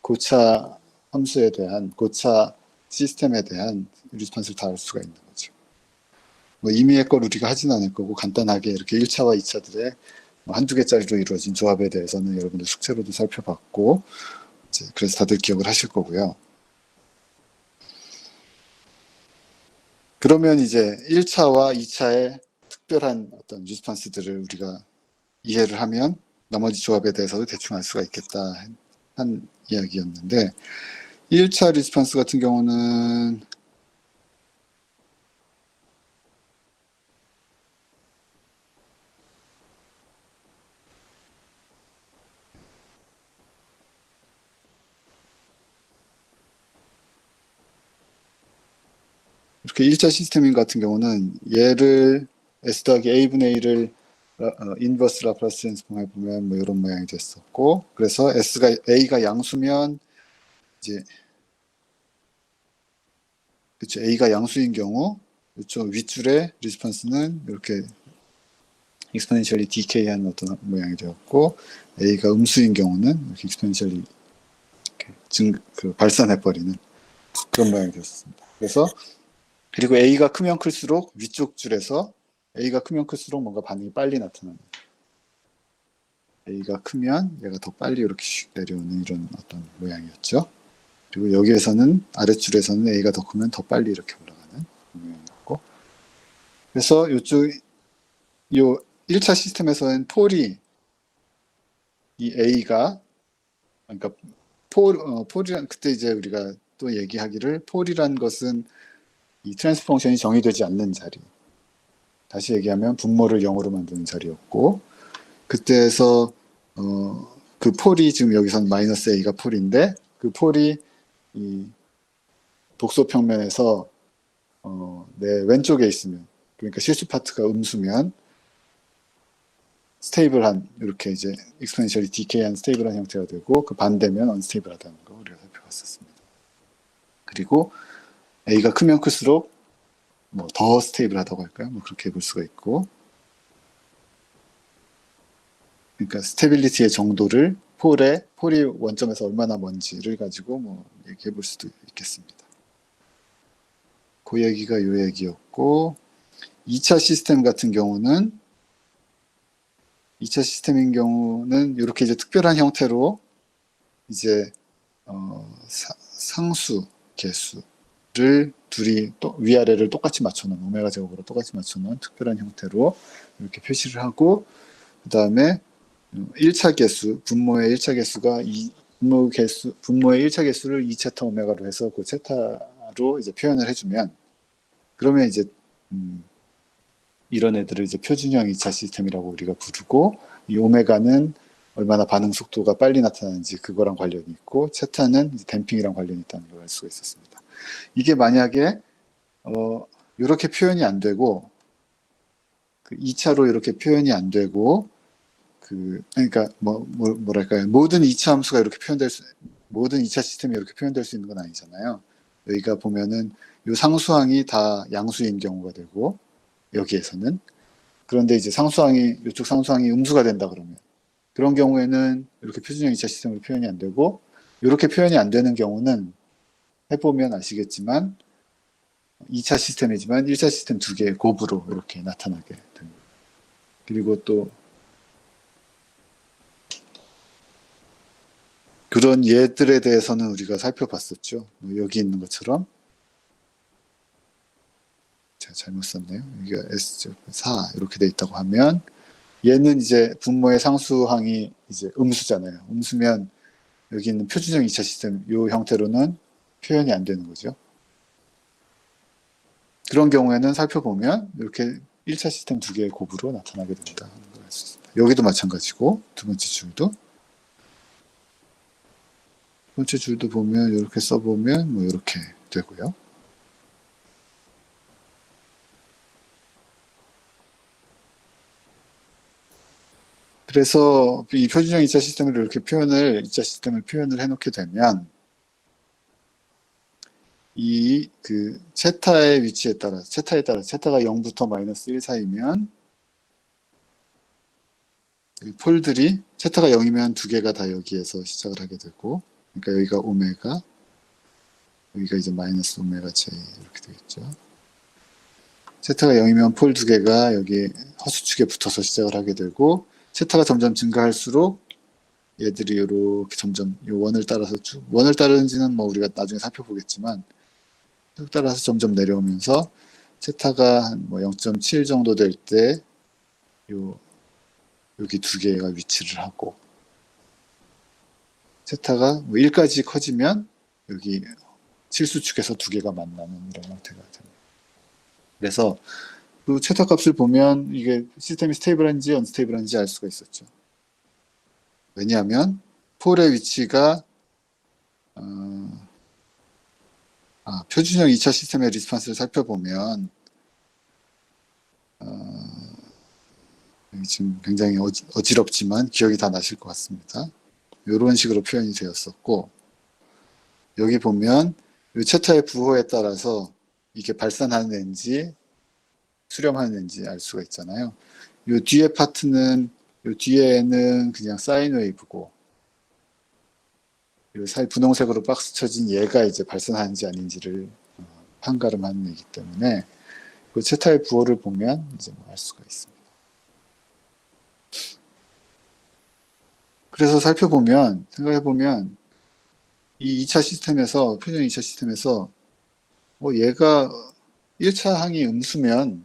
고차 함수에 대한 고차 시스템에 대한 리스판스를 다 알 수가 있는 거죠. 뭐 임의의 걸 우리가 하진 않을 거고 간단하게 이렇게 1차와 2차들의 한두 개짜리로 이루어진 조합에 대해서는 여러분들 숙제로도 살펴봤고 이제 그래서 다들 기억을 하실 거고요. 그러면 이제 1차와 2차의 특별한 어떤 리스판스들을 우리가 이해를 하면 나머지 조합에 대해서도 대충 알 수가 있겠다 한 이야기였는데 1차 리스판스 같은 경우는 이렇게 1차 시스템인 같은 경우는 얘를 S 더하기 A분의 1을 인버스 라플라스 트랜스폼 해보면 뭐 이런 모양이 됐었고 그래서 A가 양수면 이제 그쵸 A가 양수인 경우 이쪽 윗줄의 리스판스는 이렇게 익스포넨셜리 디케이하는 어떤 모양이 되었고 A가 음수인 경우는 이렇게 익스포넨셜리 발산해버리는 그런 모양이 되었습니다. 그래서 그리고 A가 크면 클수록 위쪽 줄에서 A가 크면 클수록 뭔가 반응이 빨리 나타나는 A가 크면 얘가 더 빨리 이렇게 슉 내려오는 이런 어떤 모양이었죠. 그리고 여기에서는 아랫줄에서는 A가 더 크면 더 빨리 이렇게 올라가는 모양이었고 그래서 요 1차 시스템에서는 폴이 이 A가 그러니까 폴이란 그때 이제 우리가 또 얘기하기를 폴이란 것은 이 트랜스 펑션이 정의되지 않는 자리 다시 얘기하면 분모를 0으로 만드는 자리였고 그때에서 그 폴이 지금 여기서는 마이너스 A가 폴인데 그 폴이 이 독소 평면에서 내 왼쪽에 있으면 그러니까 실수 파트가 음수면 스테이블한 이렇게 이제 익스포넨셜리 디케이한 스테이블한 형태가 되고 그 반대면 언스테이블하다는 거 우리가 살펴봤었습니다. 그리고 A가 크면 클수록 뭐 더 스테이블하다고 할까요? 뭐 그렇게 볼 수가 있고 그러니까 스테빌리티의 정도를 폴이 원점에서 얼마나 먼지를 가지고 뭐 얘기해 볼 수도 있겠습니다. 그 얘기가 요 얘기였고 2차 시스템 같은 경우는 2차 시스템인 경우는 이렇게 이제 특별한 형태로 이제 상수 개수를 둘이 또 위아래를 똑같이 맞춰놓은 오메가 제곱으로 똑같이 맞춰놓은 특별한 형태로 이렇게 표시를 하고 그 다음에 1차 개수 분모의 1차 개수가 분모의 1차 개수를 2제타 오메가로 해서 그 제타로 이제 표현을 해주면 그러면 이제 이런 애들을 이제 표준형 2차 시스템이라고 우리가 부르고 이 오메가는 얼마나 반응 속도가 빨리 나타나는지 그거랑 관련이 있고 제타는 이제 댐핑이랑 관련이 있다는 걸 알 수가 있었습니다. 이게 만약에 이렇게 표현이 안 되고 그 2차로 이렇게 표현이 안 되고 그러니까 뭐랄까요 모든 2차 함수가 이렇게 모든 2차 시스템이 이렇게 표현될 수 있는 건 아니잖아요. 여기가 보면은 요 상수항이 다 양수인 경우가 되고 여기에서는 그런데 이제 이쪽 상수항이 음수가 된다 그러면 그런 경우에는 이렇게 표준형 2차 시스템으로 표현이 안 되고 이렇게 표현이 안 되는 경우는 해보면 아시겠지만 2차 시스템이지만 1차 시스템 두 개의 곱으로 이렇게 나타나게 됩니다. 그리고 또 그런 예들에 대해서는 우리가 살펴봤었죠. 여기 있는 것처럼 제가 잘못 썼네요. 여기가 S제곱 4 이렇게 돼 있다고 하면 얘는 이제 분모의 상수항이 이제 음수잖아요. 음수면 여기 있는 표준형 2차 시스템 이 형태로는 표현이 안 되는 거죠. 그런 경우에는 살펴보면 이렇게 1차 시스템 두 개의 곱으로 나타나게 된다. 여기도 마찬가지고 두 번째 줄도 두 번째 줄도 보면 이렇게 써보면 뭐 이렇게 되고요. 그래서 이 표준형 2차 시스템을 이렇게 2차 시스템을 표현을 해놓게 되면 이 그 세타의 위치에 따라 세타가 0부터 마이너스 1 사이면 이 폴들이 세타가 0이면 두 개가 다 여기에서 시작을 하게 되고, 그러니까 여기가 오메가, 여기가 이제 마이너스 오메가 J 이렇게 되겠죠. 세타가 0이면 폴 두 개가 여기 허수축에 붙어서 시작을 하게 되고, 세타가 점점 증가할수록 얘들이 이렇게 점점 이 원을 따라서 쭉, 원을 따르는지는 뭐 우리가 나중에 살펴보겠지만 쭉 따라서 점점 내려오면서 세타가 한 뭐 0.7 정도 될 때 여기 두 개가 위치를 하고, 세타가 뭐 1까지 커지면 여기 실수축에서 두 개가 만나는 이런 형태가 됩니다. 그래서 그 세타 값을 보면 이게 시스템이 스테이블한지 언스테이블한지 알 수가 있었죠. 왜냐하면 폴의 위치가 표준형 2차 시스템의 리스폰스를 살펴보면 지금 굉장히 어지럽지만 기억이 다 나실 것 같습니다. 이런 식으로 표현이 되었었고, 여기 보면 이 세타의 부호에 따라서 이게 발산하는 애인지 수렴하는 애인지 알 수가 있잖아요. 이 뒤에 파트는, 이 뒤에는 그냥 사인 웨이브고, 이 사이 분홍색으로 박스 쳐진 얘가 이제 발산하는지 아닌지를 판가름하는 애이기 때문에 그 세타의 부호를 보면 이제 뭐 알 수가 있습니다. 그래서 살펴보면, 생각해보면 이 2차 시스템에서, 표준 2차 시스템에서 얘가 1차 항이 음수면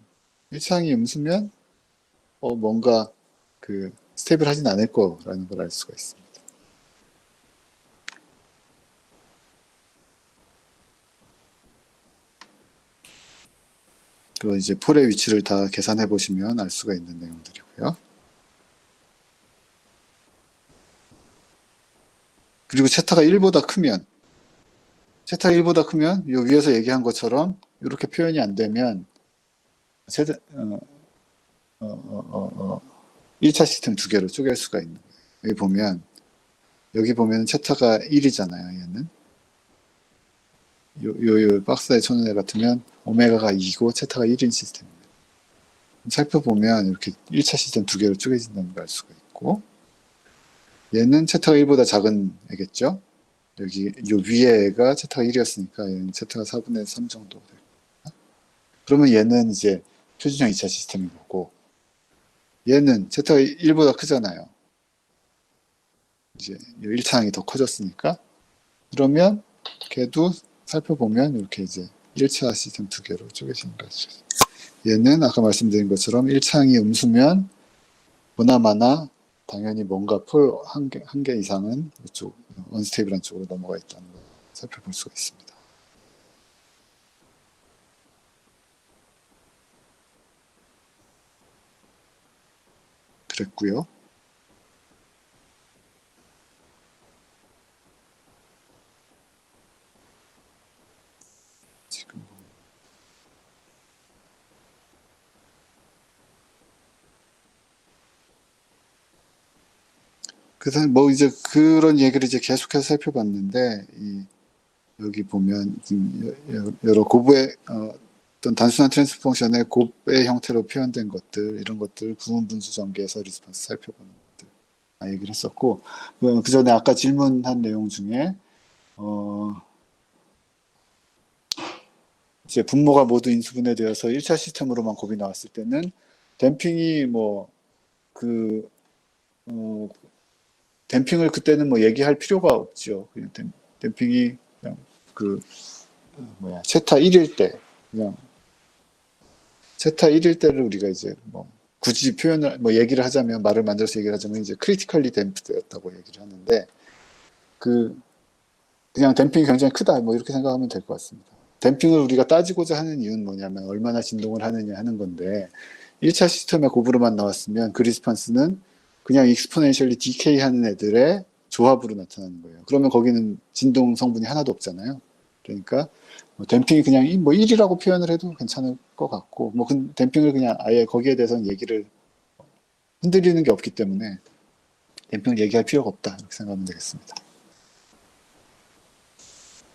뭔가 그 스테이블하진 않을 거라는 걸 알 수가 있습니다. 그 이제 폴의 위치를 다 계산해 보시면 알 수가 있는 내용들이고요. 그리고 세타가 1보다 크면 요 위에서 얘기한 것처럼 이렇게 표현이 안 되면 1차 시스템 두 개로 쪼갤 수가 있는 거예요. 여기 보면 세타가 1이잖아요. 얘는 요 박스에 쳐놓은 애 같으면 오메가가 2고 세타가 1인 시스템입니다. 살펴보면 이렇게 1차 시스템 두 개로 쪼개진다는 걸 알 수가 있고, 얘는 세타가 1보다 작은 애겠죠. 여기 요 위에 애가 세타가 1이었으니까 얘는 세타가 4분의 3 정도 될 겁니다. 그러면 얘는 이제 표준형 2차 시스템이 거고, 얘는 세타가 1보다 크잖아요. 이제 1차항이 더 커졌으니까. 그러면 걔도 살펴보면 이렇게 이제 1차 시스템 두 개로 쪼개지는 거죠. 얘는 아까 말씀드린 것처럼 1차항이 음수면 보나마나 당연히 뭔가 폴 한 개 이상은 이쪽 언스테이블한 쪽으로 넘어가 있다는 걸 살펴볼 수가 있습니다. 그랬고요. 지금 그래서 뭐 이제 그런 얘기를 이제 계속해서 살펴봤는데, 여기 보면 여러 곱의 어떤 단순한 트랜스포 펑션의 곱의 형태로 표현된 것들, 이런 것들 구분 분수 전개에서 리스폰스 살펴보는 것들 얘기를 했었고, 그 전에 아까 질문한 내용 중에 이제 분모가 모두 인수분해되어서 1차 시스템으로만 곱이 나왔을 때는 댐핑이 댐핑을 그때는 뭐 얘기할 필요가 없죠. 그냥 댐핑이 그냥 세타 1일 때, 그냥 세타 1일 때를 우리가 이제 뭐 굳이 표현을 얘기를 하자면, 말을 만들어서 얘기를 하자면 이제 크리티컬리 댐프드였다고 얘기를 하는데, 그냥 댐핑이 굉장히 크다 뭐 이렇게 생각하면 될 것 같습니다. 댐핑을 우리가 따지고자 하는 이유는 뭐냐면 얼마나 진동을 하느냐 하는 건데, 1차 시스템의 곱으로만 나왔으면 그 리스폰스는 그냥 익스포넨셜리 디케이 하는 애들의 조합으로 나타나는 거예요. 그러면 거기는 진동 성분이 하나도 없잖아요. 그러니까 댐핑이 그냥 1이라고 표현을 해도 괜찮을 것 같고, 댐핑을 그냥 아예 거기에 대해서는 얘기를 흔들리는 게 없기 때문에 댐핑을 얘기할 필요가 없다. 이렇게 생각하면 되겠습니다.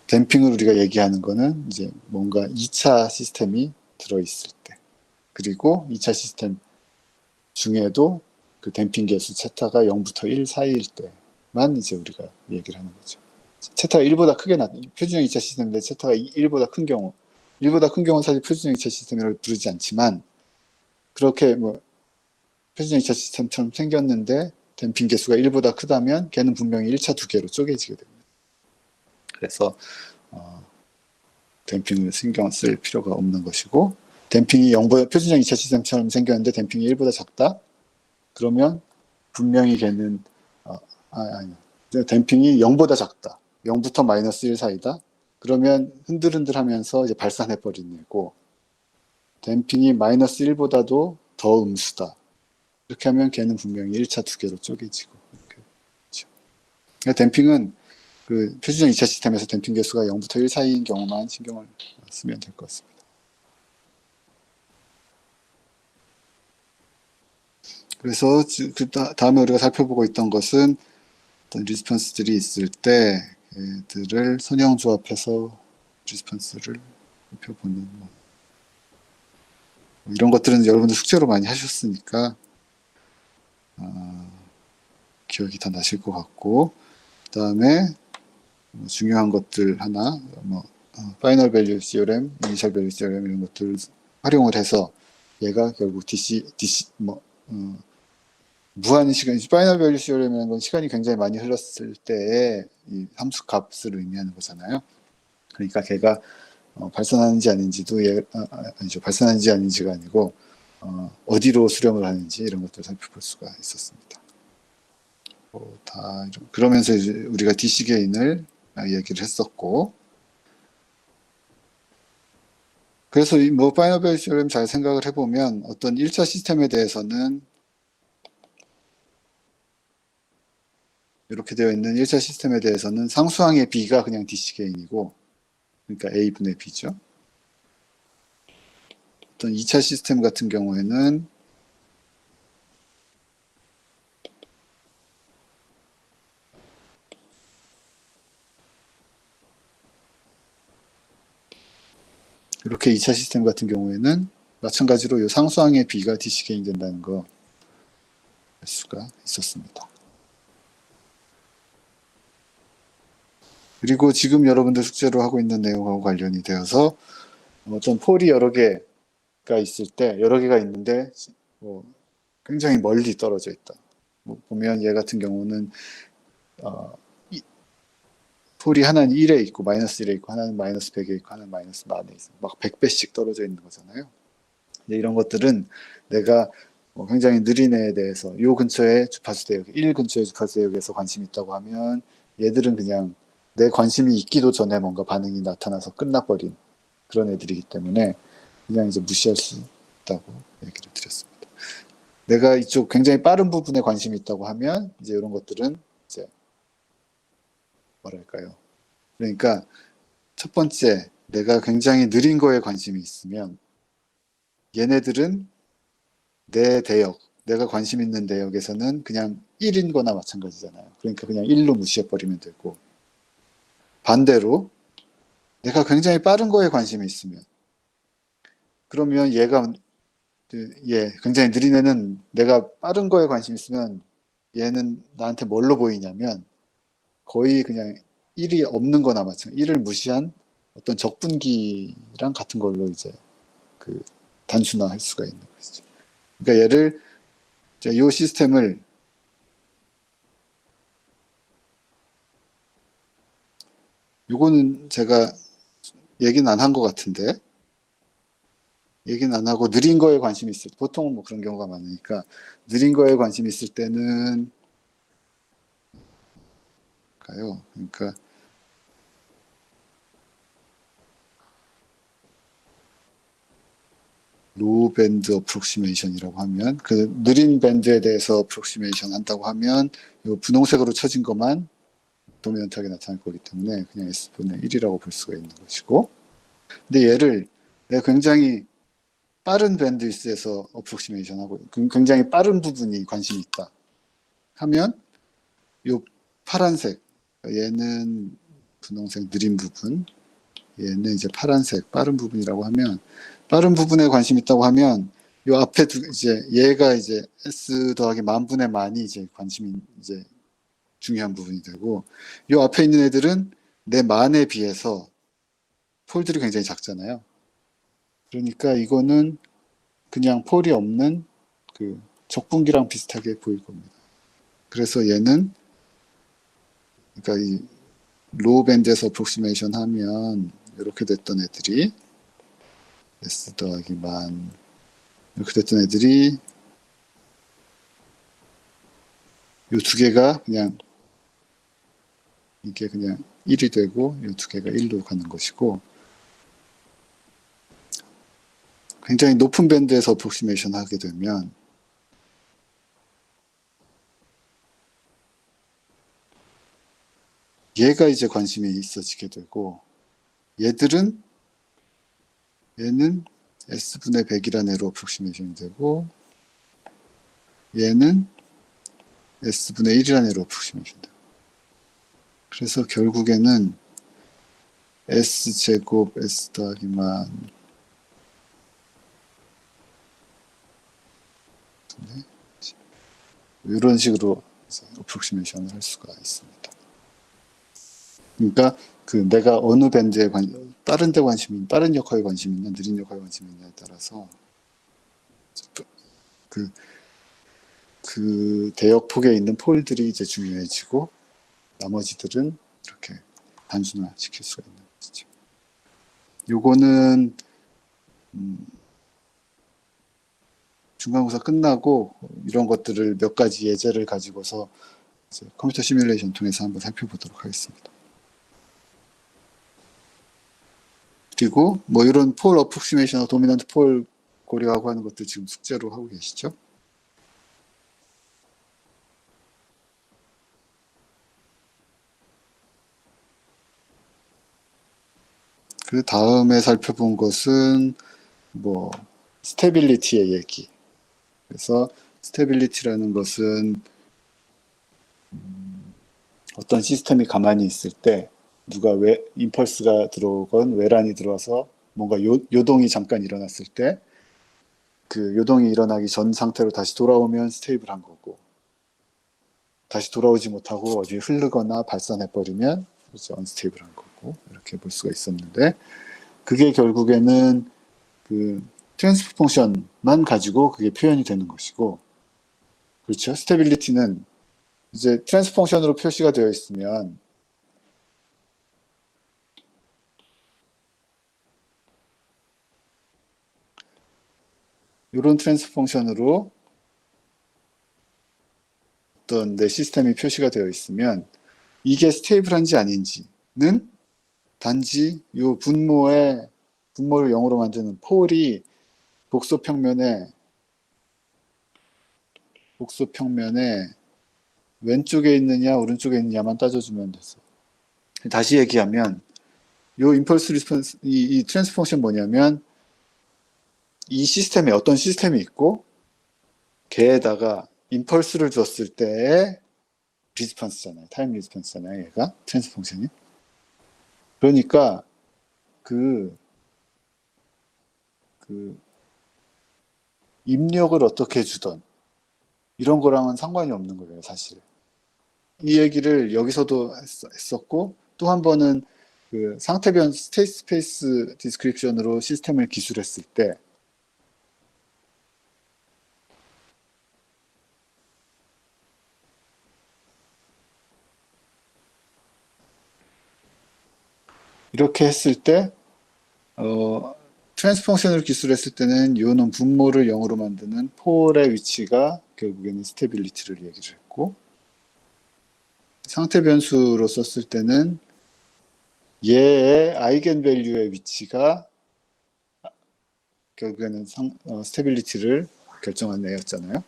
댐핑을 우리가 얘기하는 거는 이제 뭔가 2차 시스템이 들어있을 때, 그리고 2차 시스템 중에도 그 댐핑 계수 세타가 0부터 1 사이일 때만 이제 우리가 얘기를 하는 거죠. 세타가 1보다 크게 표준형 2차 시스템인데 세타가 1보다 큰 경우, 1보다 큰 경우는 사실 표준형 2차 시스템이라고 부르지 않지만, 그렇게 뭐 표준형 2차 시스템처럼 생겼는데 댐핑 계수가 1보다 크다면 걔는 분명히 1차 두 개로 쪼개지게 됩니다. 그래서 댐핑을 신경 쓸 필요가 없는 것이고, 댐핑이 0보다, 표준형 2차 시스템처럼 생겼는데 댐핑이 1보다 작다? 그러면 분명히 걔는 댐핑이 0보다 작다. 0부터 마이너스 1 사이다. 그러면 흔들흔들 하면서 이제 발산해버리는 애고, 댐핑이 마이너스 1보다도 더 음수다. 이렇게 하면 걔는 분명히 1차 두 개로 쪼개지고. 그렇죠. 그러니까 댐핑은 그 표준형 2차 시스템에서 댐핑 개수가 0부터 1 사이인 경우만 신경을 쓰면 될 것 같습니다. 그래서 그 다음에 우리가 살펴보고 있던 것은 어떤 리스폰스들이 있을 때 얘들을 선형 조합해서 리스폰스를 살펴보는 이런 것들은 여러분들 숙제로 많이 하셨으니까 기억이 다 나실 것 같고, 그 다음에 중요한 것들 하나, 파이널 밸류 시오렘, 이니셜 밸류 시오렘 이런 것들을 활용을 해서 얘가 결국 무한 시간, 파이널 밸류 시오렘이라는 건 시간이 굉장히 많이 흘렀을 때의 이 함수 값을 의미하는 거잖아요. 그러니까 걔가 발산하는지 아닌지도 아니죠. 발산하는지 아닌지가 아니고 어디로 수렴을 하는지 이런 것들을 살펴볼 수가 있었습니다. 그러면서 이제 우리가 DC 게인을 얘기를 했었고, 그래서 파이널 밸류 시오렘 잘 생각을 해보면 어떤 1차 시스템에 대해서는 이렇게 되어 있는 1차 시스템에 대해서는 상수항의 B가 그냥 DC 게인이고, 그러니까 A분의 B죠. 어떤 2차 시스템 같은 경우에는 이렇게 2차 시스템 같은 경우에는 마찬가지로 이 상수항의 B가 DC 게인 된다는 거 알 수가 있었습니다. 그리고 지금 여러분들 숙제로 하고 있는 내용하고 관련이 되어서 어떤 폴이 여러 개가 있을 때, 여러 개가 있는데 굉장히 멀리 떨어져 있다. 보면 얘 같은 경우는 폴이 하나는 1에 있고 마이너스 1에 있고 하나는 마이너스 100에 있고 하나는 마이너스 만에 있어. 막 100배씩 떨어져 있는 거잖아요. 근데 이런 것들은 내가 굉장히 느린 애에 대해서 요 근처에 주파수 대역, 1 근처에 주파수 대역에서 관심이 있다고 하면 얘들은 그냥 내 관심이 있기도 전에 뭔가 반응이 나타나서 끝나버린 그런 애들이기 때문에 그냥 이제 무시할 수 있다고 얘기를 드렸습니다. 내가 이쪽 굉장히 빠른 부분에 관심이 있다고 하면 이제 이런 것들은 이제 뭐랄까요. 그러니까 첫 번째, 내가 굉장히 느린 거에 관심이 있으면 얘네들은 내 대역, 내가 관심 있는 대역에서는 그냥 1인 거나 마찬가지잖아요. 그러니까 그냥 1로 무시해버리면 되고, 반대로 내가 굉장히 빠른 거에 관심이 있으면, 그러면 굉장히 느린 애는 내가 빠른 거에 관심 있으면 얘는 나한테 뭘로 보이냐면 거의 그냥 1이 없는 거나 마찬가지, 1을 무시한 어떤 적분기랑 같은 걸로 이제 그 단순화할 수가 있는 것이죠. 그러니까 얘를 이 시스템을 요거는 제가 얘기는 안 한 것 같은데, 얘기는 안 하고 느린 거에 관심이 있을 때, 보통은 뭐 그런 경우가 많으니까 느린 거에 관심이 있을 때는 그러니까 로우 밴드 어프록시메이션이라고 하면, 그 느린 밴드에 대해서 어프록시메이션 한다고 하면 이 분홍색으로 쳐진 것만 도미넌트하게 나타날 거기 때문에 그냥 S분의 1이라고 볼 수가 있는 것이고, 근데 얘를 내가 굉장히 빠른 밴드위스에서 어프록시메이션 하고 굉장히 빠른 부분이 관심이 있다 하면 요 파란색, 얘는 분홍색 느린 부분, 얘는 이제 파란색 빠른 부분이라고 하면, 빠른 부분에 관심 있다고 하면 요 앞에 이제 얘가 이제 S 더하기 만분의 만이 이제 관심이 이제 중요한 부분이 되고, 요 앞에 있는 애들은 내 만에 비해서 폴들이 굉장히 작잖아요. 그러니까 이거는 그냥 폴이 없는 그 적분기랑 비슷하게 보일 겁니다. 그래서 얘는 그러니까 이 로우 밴드에서 어프록시메이션 하면 이렇게 됐던 애들이 S 더하기 만 이렇게 됐던 애들이 이 두 개가 그냥 이게 그냥 1이 되고 이 두 개가 1로 가는 것이고, 굉장히 높은 밴드에서 어프록시메이션 하게 되면 얘가 이제 관심이 있어지게 되고, 얘는 S분의 100이라는 애로 어프록시메이션이 되고, 얘는 S분의 1이라는 애로 어프록시메이션 되고, 그래서 결국에는 S제곱 S 더하기 만 이런 식으로 어프록시메이션을 할 수가 있습니다. 그러니까 그 내가 어느 밴드에 빠른 데 관심이, 빠른 역할에 관심이 있냐, 느린 역할에 관심이 있냐에 따라서 그 대역폭에 있는 폴들이 이제 중요해지고, 나머지들은 이렇게 단순화 시킬 수가 있는 것이죠. 요거는 중간고사 끝나고 이런 것들을 몇 가지 예제를 가지고서 이제 컴퓨터 시뮬레이션 통해서 한번 살펴보도록 하겠습니다. 그리고 뭐 이런 폴 어프록시메이션, 도미넌트 폴 고려하고 하는 것들 지금 숙제로 하고 계시죠? 그 다음에 살펴본 것은 뭐 스테빌리티의 얘기. 그래서 스테빌리티라는 것은 어떤 시스템이 가만히 있을 때 누가 임펄스가 들어오건 외란이 들어와서 뭔가 요동이 잠깐 일어났을 때 그 요동이 일어나기 전 상태로 다시 돌아오면 스테이블한 거고, 다시 돌아오지 못하고 어디 흐르거나 발산해버리면 이제 언스테이블한 거고, 이렇게 볼 수가 있었는데, 그게 결국에는 그 트랜스퍼 펑션만 가지고 그게 표현이 되는 것이고, 그렇죠? 스테빌리티는 이제 트랜스퍼 펑션으로 표시가 되어 있으면 이런 트랜스퍼 펑션으로 어떤 내 시스템이 표시가 되어 있으면 이게 스테이블한지 아닌지는 단지 이 분모를 0으로 만드는 폴이 복소평면에 왼쪽에 있느냐 오른쪽에 있느냐만 따져주면 됐어. 다시 얘기하면 이 임펄스 리스폰스, 이 트랜스퍼 펑션 뭐냐면 이 시스템에 어떤 시스템이 있고 걔에다가 임펄스를 줬을 때의 리스폰스잖아요. 타임 리스폰스잖아요. 얘가 트랜스퍼 펑션이. 그러니까 그 입력을 어떻게 주던 이런 거랑은 상관이 없는 거예요, 사실. 이 얘기를 여기서도 했었고, 또 한 번은 그 상태변 스테이트 스페이스 디스크립션으로 시스템을 기술했을 때 이렇게 했을 때 트랜스펑션을 기술했을 때는 요놈 분모를 0으로 만드는 폴의 위치가 결국에는 스테빌리티를 얘기를 했고, 상태 변수로 썼을 때는 얘의 아이겐 밸류의 위치가 결국에는 스테빌리티를 결정한 애였잖아요.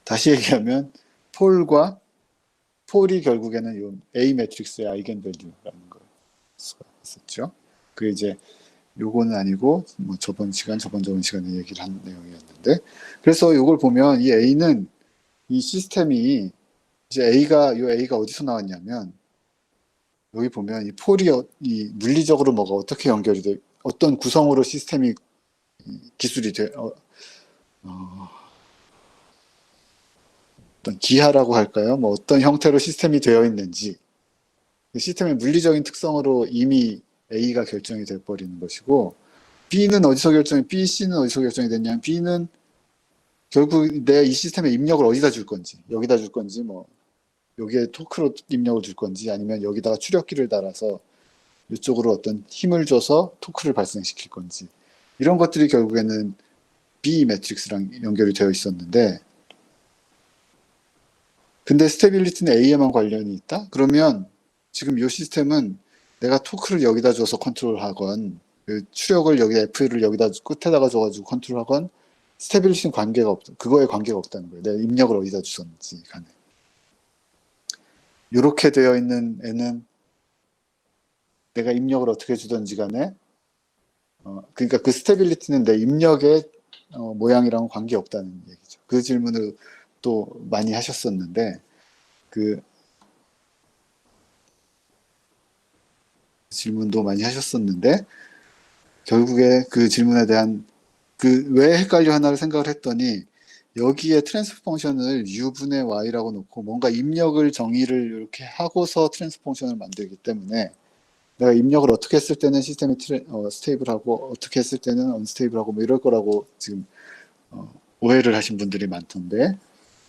다시 얘기하면 폴이 결국에는 요 A 매트릭스의 아이겐 밸류라는 걸 수가 있었죠. 그게 이제 요거는 아니고 뭐 저번 시간에 얘기를 한 내용이었는데, 그래서 요걸 보면 이 A는 이 시스템이 이제 요 A가 어디서 나왔냐면, 여기 보면 이 폴이 이 물리적으로 뭐가 어떻게 연결이 돼, 어떤 구성으로 시스템이 기술이 돼, 어떤 기하라고 할까요? 뭐 어떤 형태로 시스템이 되어 있는지, 그 시스템의 물리적인 특성으로 이미 A가 결정이 돼 버리는 것이고, B는 어디서 B, C는 어디서 결정이 됐냐면, B는 결국 내가 이 시스템에 입력을 어디다 줄 건지, 여기다 줄 건지, 뭐 여기에 토크로 입력을 줄 건지, 아니면 여기다가 출력기를 달아서 이쪽으로 어떤 힘을 줘서 토크를 발생시킬 건지, 이런 것들이 결국에는 B 매트릭스랑 연결이 되어 있었는데, 근데 스테빌리티는 A에만 관련이 있다? 그러면 지금 이 시스템은 내가 토크를 여기다 줘서 컨트롤하건, 그 추력을 여기 F를 여기다 끝에다가 줘가지고 컨트롤하건, 스테빌리티는 관계가 없다. 그거에 관계가 없다는 거예요. 내가 입력을 어디다 주었는지 간에. 이렇게 되어 있는 애는 내가 입력을 어떻게 주든지 간에, 그러니까 그 스테빌리티는 내 입력의 모양이랑은 관계없다는 얘기죠. 그 질문을 또 많이 하셨었는데, 그 질문도 많이 하셨었는데, 결국에 그 질문에 대한 왜 헷갈려 하나를 생각을 했더니, 여기에 트랜스포 펑션을 u분의 y라고 놓고 뭔가 입력을 정의를 이렇게 하고서 트랜스포 펑션을 만들기 때문에, 내가 입력을 어떻게 했을 때는 시스템이 스테이블하고 어떻게 했을 때는 언스테이블하고 뭐 이럴 거라고 지금 오해를 하신 분들이 많던데,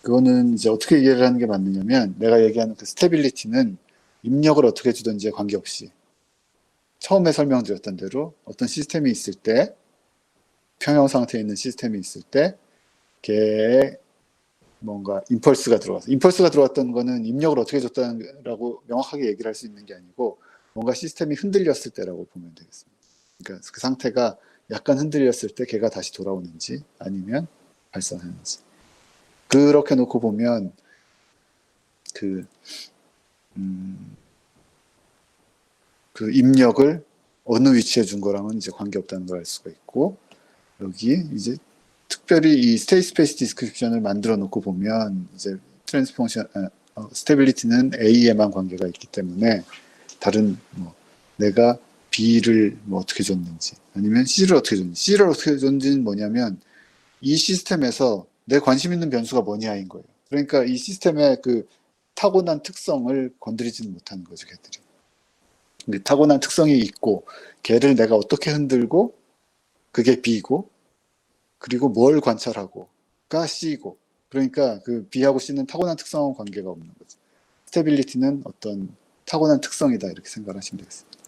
그거는 이제 어떻게 이해를 하는 게 맞느냐면, 내가 얘기하는 그 스테빌리티는 입력을 어떻게 주든지에 관계없이 처음에 설명드렸던 대로 어떤 시스템이 있을 때, 평형 상태에 있는 시스템이 있을 때 걔에 뭔가 임펄스가 들어왔던 거는 입력을 어떻게 줬다라고 명확하게 얘기를 할 수 있는 게 아니고, 뭔가 시스템이 흔들렸을 때라고 보면 되겠습니다. 그러니까 그 상태가 약간 흔들렸을 때 걔가 다시 돌아오는지 아니면 발산하는지. 그렇게 놓고 보면 그 입력을 어느 위치에 준 거랑은 이제 관계없다는 걸 알 수가 있고, 여기 이제 특별히 이 스테이트 스페이스 디스크립션을 만들어 놓고 보면 이제 트랜스 펑션 스테빌리티는 A에만 관계가 있기 때문에, 다른 뭐 내가 B를 뭐 어떻게 줬는지 아니면 C를 어떻게 줬는지는 뭐냐면, 이 시스템에서 내 관심 있는 변수가 뭐냐인 거예요. 그러니까 이 시스템의 그 타고난 특성을 건드리지는 못하는 거죠, 걔들이. 근데 타고난 특성이 있고, 걔를 내가 어떻게 흔들고, 그게 B고, 그리고 뭘 관찰하고가 C고, 그러니까 그 B하고 C는 타고난 특성하고 관계가 없는 거죠. 스테빌리티는 어떤 타고난 특성이다, 이렇게 생각하시면 되겠습니다.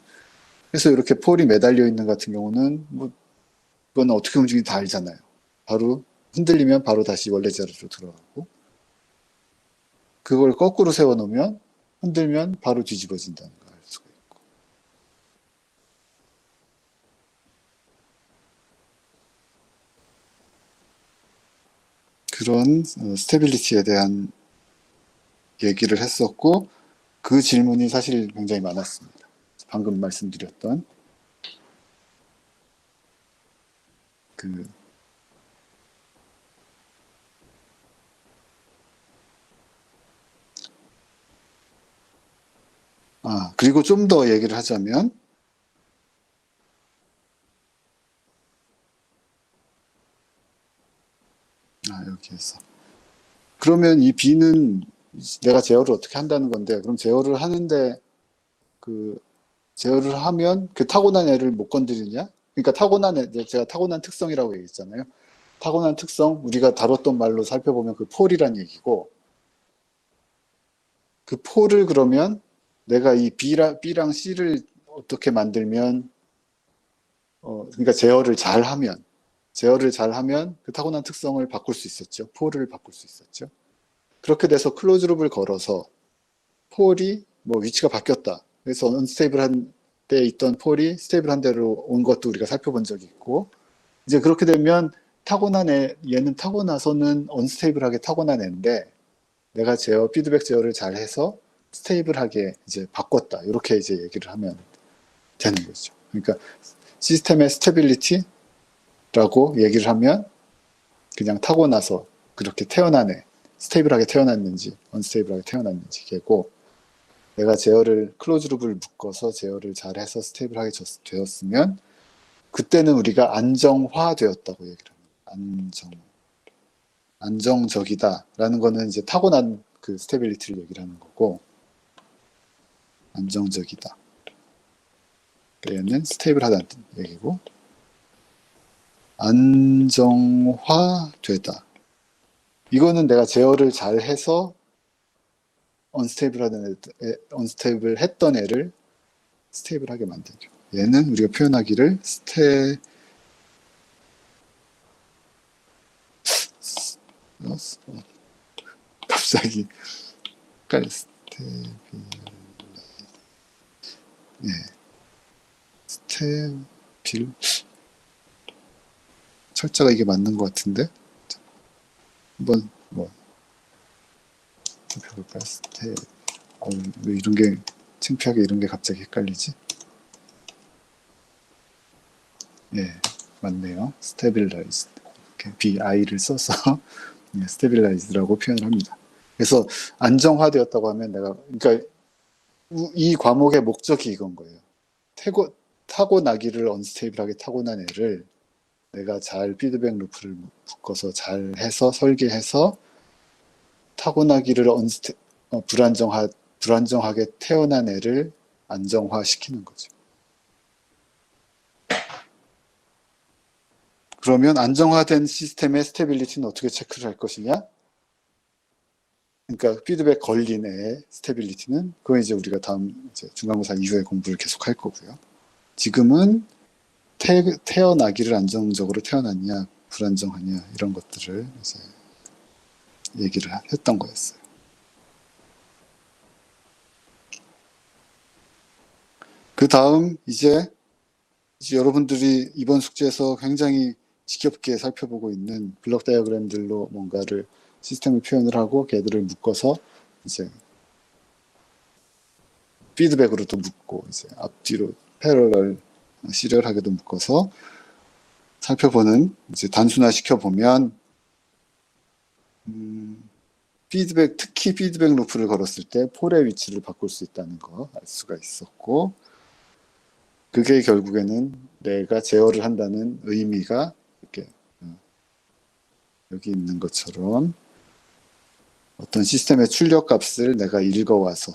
그래서 이렇게 폴이 매달려 있는 같은 경우는 뭐 그건 어떻게 움직이는지 다 알잖아요. 바로 흔들리면 바로 다시 원래 자리로 들어가고, 그걸 거꾸로 세워놓으면 흔들면 바로 뒤집어진다는 걸 알 수가 있고. 그런 스테빌리티에 대한 얘기를 했었고, 그 질문이 사실 굉장히 많았습니다. 방금 말씀드렸던 그리고 좀 더 얘기를 하자면, 여기에서. 그러면 이 B는 내가 제어를 어떻게 한다는 건데, 그럼 제어를 하는데, 제어를 하면 그 타고난 애를 못 건드리냐? 그러니까 제가 타고난 특성이라고 얘기했잖아요. 타고난 특성, 우리가 다뤘던 말로 살펴보면 그 폴이란 얘기고, 그 폴을 그러면 내가 이 B랑 C를 어떻게 만들면, 그러니까 제어를 잘 하면 그 타고난 특성을 바꿀 수 있었죠. 폴을 바꿀 수 있었죠. 그렇게 돼서 클로즈룹을 걸어서 폴이 뭐 위치가 바뀌었다. 그래서 언스테이블한 때 있던 폴이 스테이블한 데로 온 것도 우리가 살펴본 적이 있고, 이제 그렇게 되면 얘는 타고 나서는 언스테이블하게 타고난 애인데, 내가 피드백 제어를 잘 해서 스테이블하게 이제 바꿨다. 이렇게 이제 얘기를 하면 되는 거죠. 그러니까 시스템의 스테빌리티라고 얘기를 하면, 그냥 타고 나서 그렇게 태어난 애, 스테이블하게 태어났는지 언스테이블하게 태어났는지 걔고, 내가 제어를 클로즈 룹을 묶어서 제어를 잘해서 스테이블하게 되었으면 그때는 우리가 안정화되었다고 얘기를 합니다. 안정적이다라는 거는 이제 타고난 그 스테빌리티를 얘기를 하는 거고, 안정적이다. 얘는 스테이블하다는 얘기고, 안정화되다. 이거는 내가 제어를 잘 해서 언스테이블 했던 애를 스테이블하게 만들죠. 얘는 우리가 표현하기를 갑자기 스테빌 철자가 이게 맞는 것 같은데, 한번 뭐 해볼까요? 왜 이런 게 창피하게 이런 게 갑자기 헷갈리지? 예, 맞네요. 스테빌라이즈. BI를 써서 스테빌라이즈라고 표현을 합니다. 그래서 안정화되었다고 하면 그러니까 이 과목의 목적이 이건 거예요. 타고나기를 언스테이블하게 타고난 애를 내가 잘 피드백 루프를 묶어서 잘 해서 설계해서 타고나기를 불안정하게 태어난 애를 안정화시키는 거죠. 그러면 안정화된 시스템의 스테빌리티는 어떻게 체크를 할 것이냐? 그러니까 피드백 걸린 애의 스테빌리티는 그건 이제 우리가 다음 이제 중간고사 이후에 공부를 계속 할 거고요. 지금은 태어나기를 안정적으로 태어났냐, 불안정하냐 이런 것들을 이제 얘기를 했던 거였어요. 그 다음 이제 여러분들이 이번 숙제에서 굉장히 지겹게 살펴보고 있는 블록 다이어그램들로 뭔가를 시스템을 표현을 하고 걔들을 묶어서 이제 피드백으로도 묶고 이제 앞뒤로 패러럴 시리얼하게도 묶어서 살펴보는, 이제 단순화시켜 보면 특히 피드백 루프를 걸었을 때 폴의 위치를 바꿀 수 있다는 거 알 수가 있었고, 그게 결국에는 내가 제어를 한다는 의미가 이렇게 여기 있는 것처럼 어떤 시스템의 출력값을 내가 읽어와서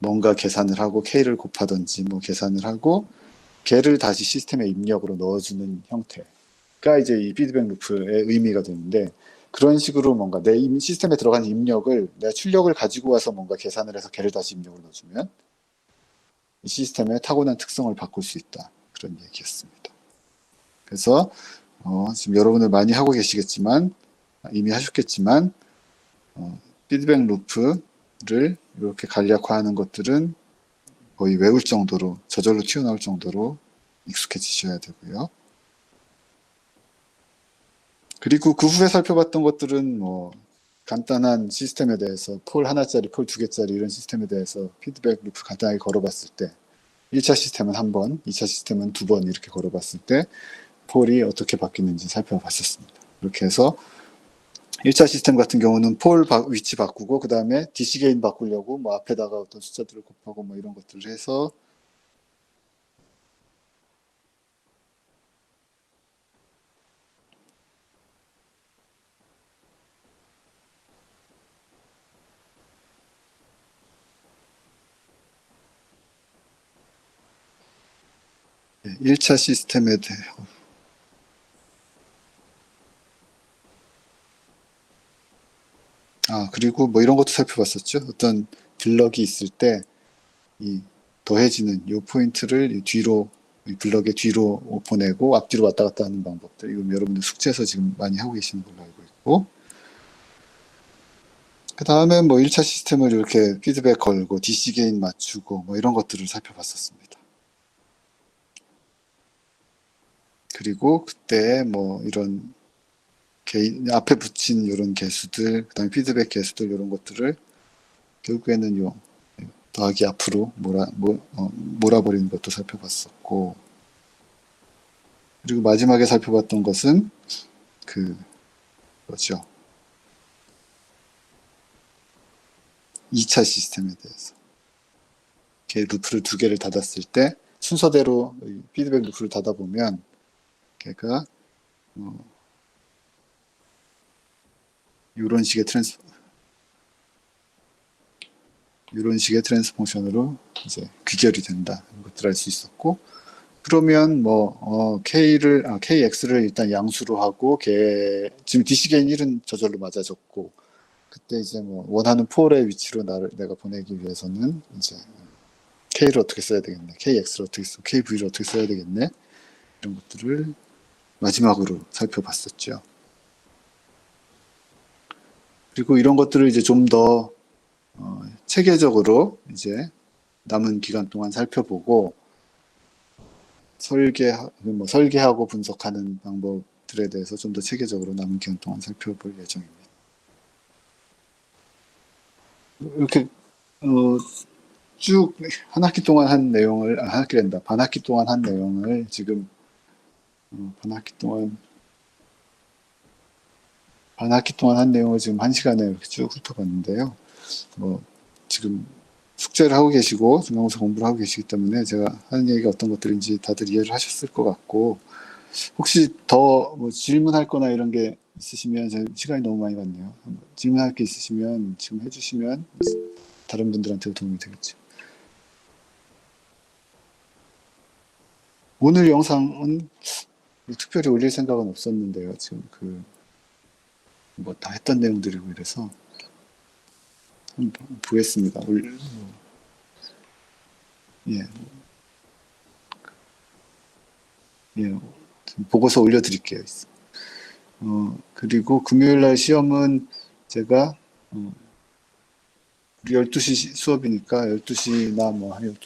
뭔가 계산을 하고 K를 곱하든지 뭐 계산을 하고 걔를 다시 시스템에 입력으로 넣어주는 형태가 이제 이 피드백 루프의 의미가 되는데, 그런 식으로 뭔가 내 시스템에 들어간 입력을 내가 출력을 가지고 와서 뭔가 계산을 해서 걔를 다시 입력을 넣어주면 이 시스템의 타고난 특성을 바꿀 수 있다, 그런 얘기였습니다. 그래서 지금 여러분들 많이 하고 계시겠지만, 이미 하셨겠지만, 피드백 루프를 이렇게 간략화하는 것들은 거의 외울 정도로, 저절로 튀어나올 정도로 익숙해지셔야 되고요. 그리고 그 후에 살펴봤던 것들은 뭐 간단한 시스템에 대해서 폴 하나짜리, 폴 두 개짜리 이런 시스템에 대해서 피드백 루프 간단하게 걸어봤을 때 1차 시스템은 한 번, 2차 시스템은 두 번 이렇게 걸어봤을 때 폴이 어떻게 바뀌는지 살펴봤었습니다. 이렇게 해서 1차 시스템 같은 경우는 폴 위치 바꾸고 그 다음에 DC 게인 바꾸려고 뭐 앞에다가 어떤 숫자들을 곱하고 뭐 이런 것들을 해서 네, 1차 시스템에 대해 그리고 뭐 이런 것도 살펴봤었죠. 어떤 블럭이 있을 때 이 더해지는 이 포인트를 이 블럭의 뒤로 보내고 앞뒤로 왔다 갔다 하는 방법들, 이건 여러분들 숙제에서 지금 많이 하고 계시는 걸로 알고 있고, 그 다음에 뭐 1차 시스템을 이렇게 피드백 걸고 DC 게인 맞추고 뭐 이런 것들을 살펴봤었습니다. 그리고 그때 뭐 이런 앞에 붙인 이런 개수들, 그 다음에 피드백 개수들 이런 것들을 결국에는 더하기 앞으로 몰아버리는 것도 살펴봤었고, 그리고 마지막에 살펴봤던 것은 뭐죠? 2차 시스템에 대해서. 이렇게 루프를 두 개를 닫았을 때 순서대로 피드백 루프를 닫아보면 걔가 이런 식의 트랜스포션으로 이제 귀결이 된다. 이런 것들 알 수 있었고, 그러면 KX를 일단 양수로 하고, 지금 DC 게인 1은 저절로 맞아줬고, 그때 이제 원하는 폴의 위치로 내가 보내기 위해서는 이제 K를 어떻게 써야 되겠네, KX를 어떻게 써, KV를 어떻게 써야 되겠네, 이런 것들을 마지막으로 살펴봤었죠. 그리고 이런 것들을 이제 좀 더 체계적으로 이제 남은 기간 동안 살펴보고 설계하고 분석하는 방법들에 대해서 좀 더 체계적으로 남은 기간 동안 살펴볼 예정입니다. 이렇게 쭉 한 학기 동안 한 내용을 반 학기 동안 한 내용을 지금 반 학기 동안 한 내용을 지금 1시간에 이렇게 쭉 훑어봤는데요. 지금 숙제를 하고 계시고 중간고사 공부를 하고 계시기 때문에 제가 하는 얘기가 어떤 것들인지 다들 이해를 하셨을 것 같고, 혹시 더 질문할 거나 이런 게 있으시면, 시간이 너무 많이 갔네요. 질문할 게 있으시면 지금 해주시면 다른 분들한테도 도움이 되겠죠. 오늘 영상은 특별히 올릴 생각은 없었는데요. 지금 다 했던 내용들이고 이래서 한번 보겠습니다. 보고서 올려드릴게요. 그리고 금요일날 시험은 제가 우리 12시 수업이니까 12시나 한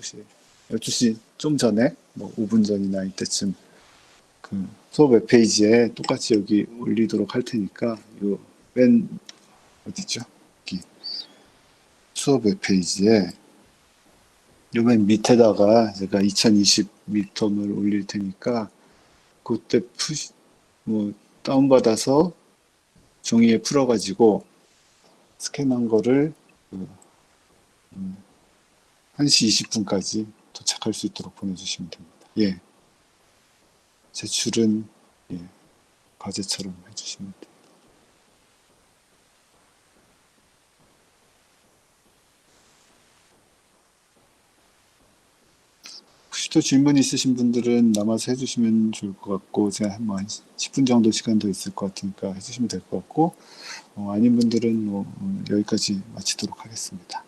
12시 좀 전에 5분 전이나 이때쯤 수업 웹페이지에 똑같이 여기 올리도록 할 테니까 어디죠? 여기 수업 웹페이지에 요 맨 밑에다가 제가 2020 midterm을 올릴 테니까 그때 다운받아서 종이에 풀어가지고 스캔한 거를 1시 20분까지 도착할 수 있도록 보내주시면 됩니다. 제출은 과제처럼 해주시면 됩니다. 혹시 또 질문 있으신 분들은 남아서 해주시면 좋을 것 같고, 제가 한 10분 정도 시간 더 있을 것 같으니까 해주시면 될 것 같고, 아닌 분들은 여기까지 마치도록 하겠습니다.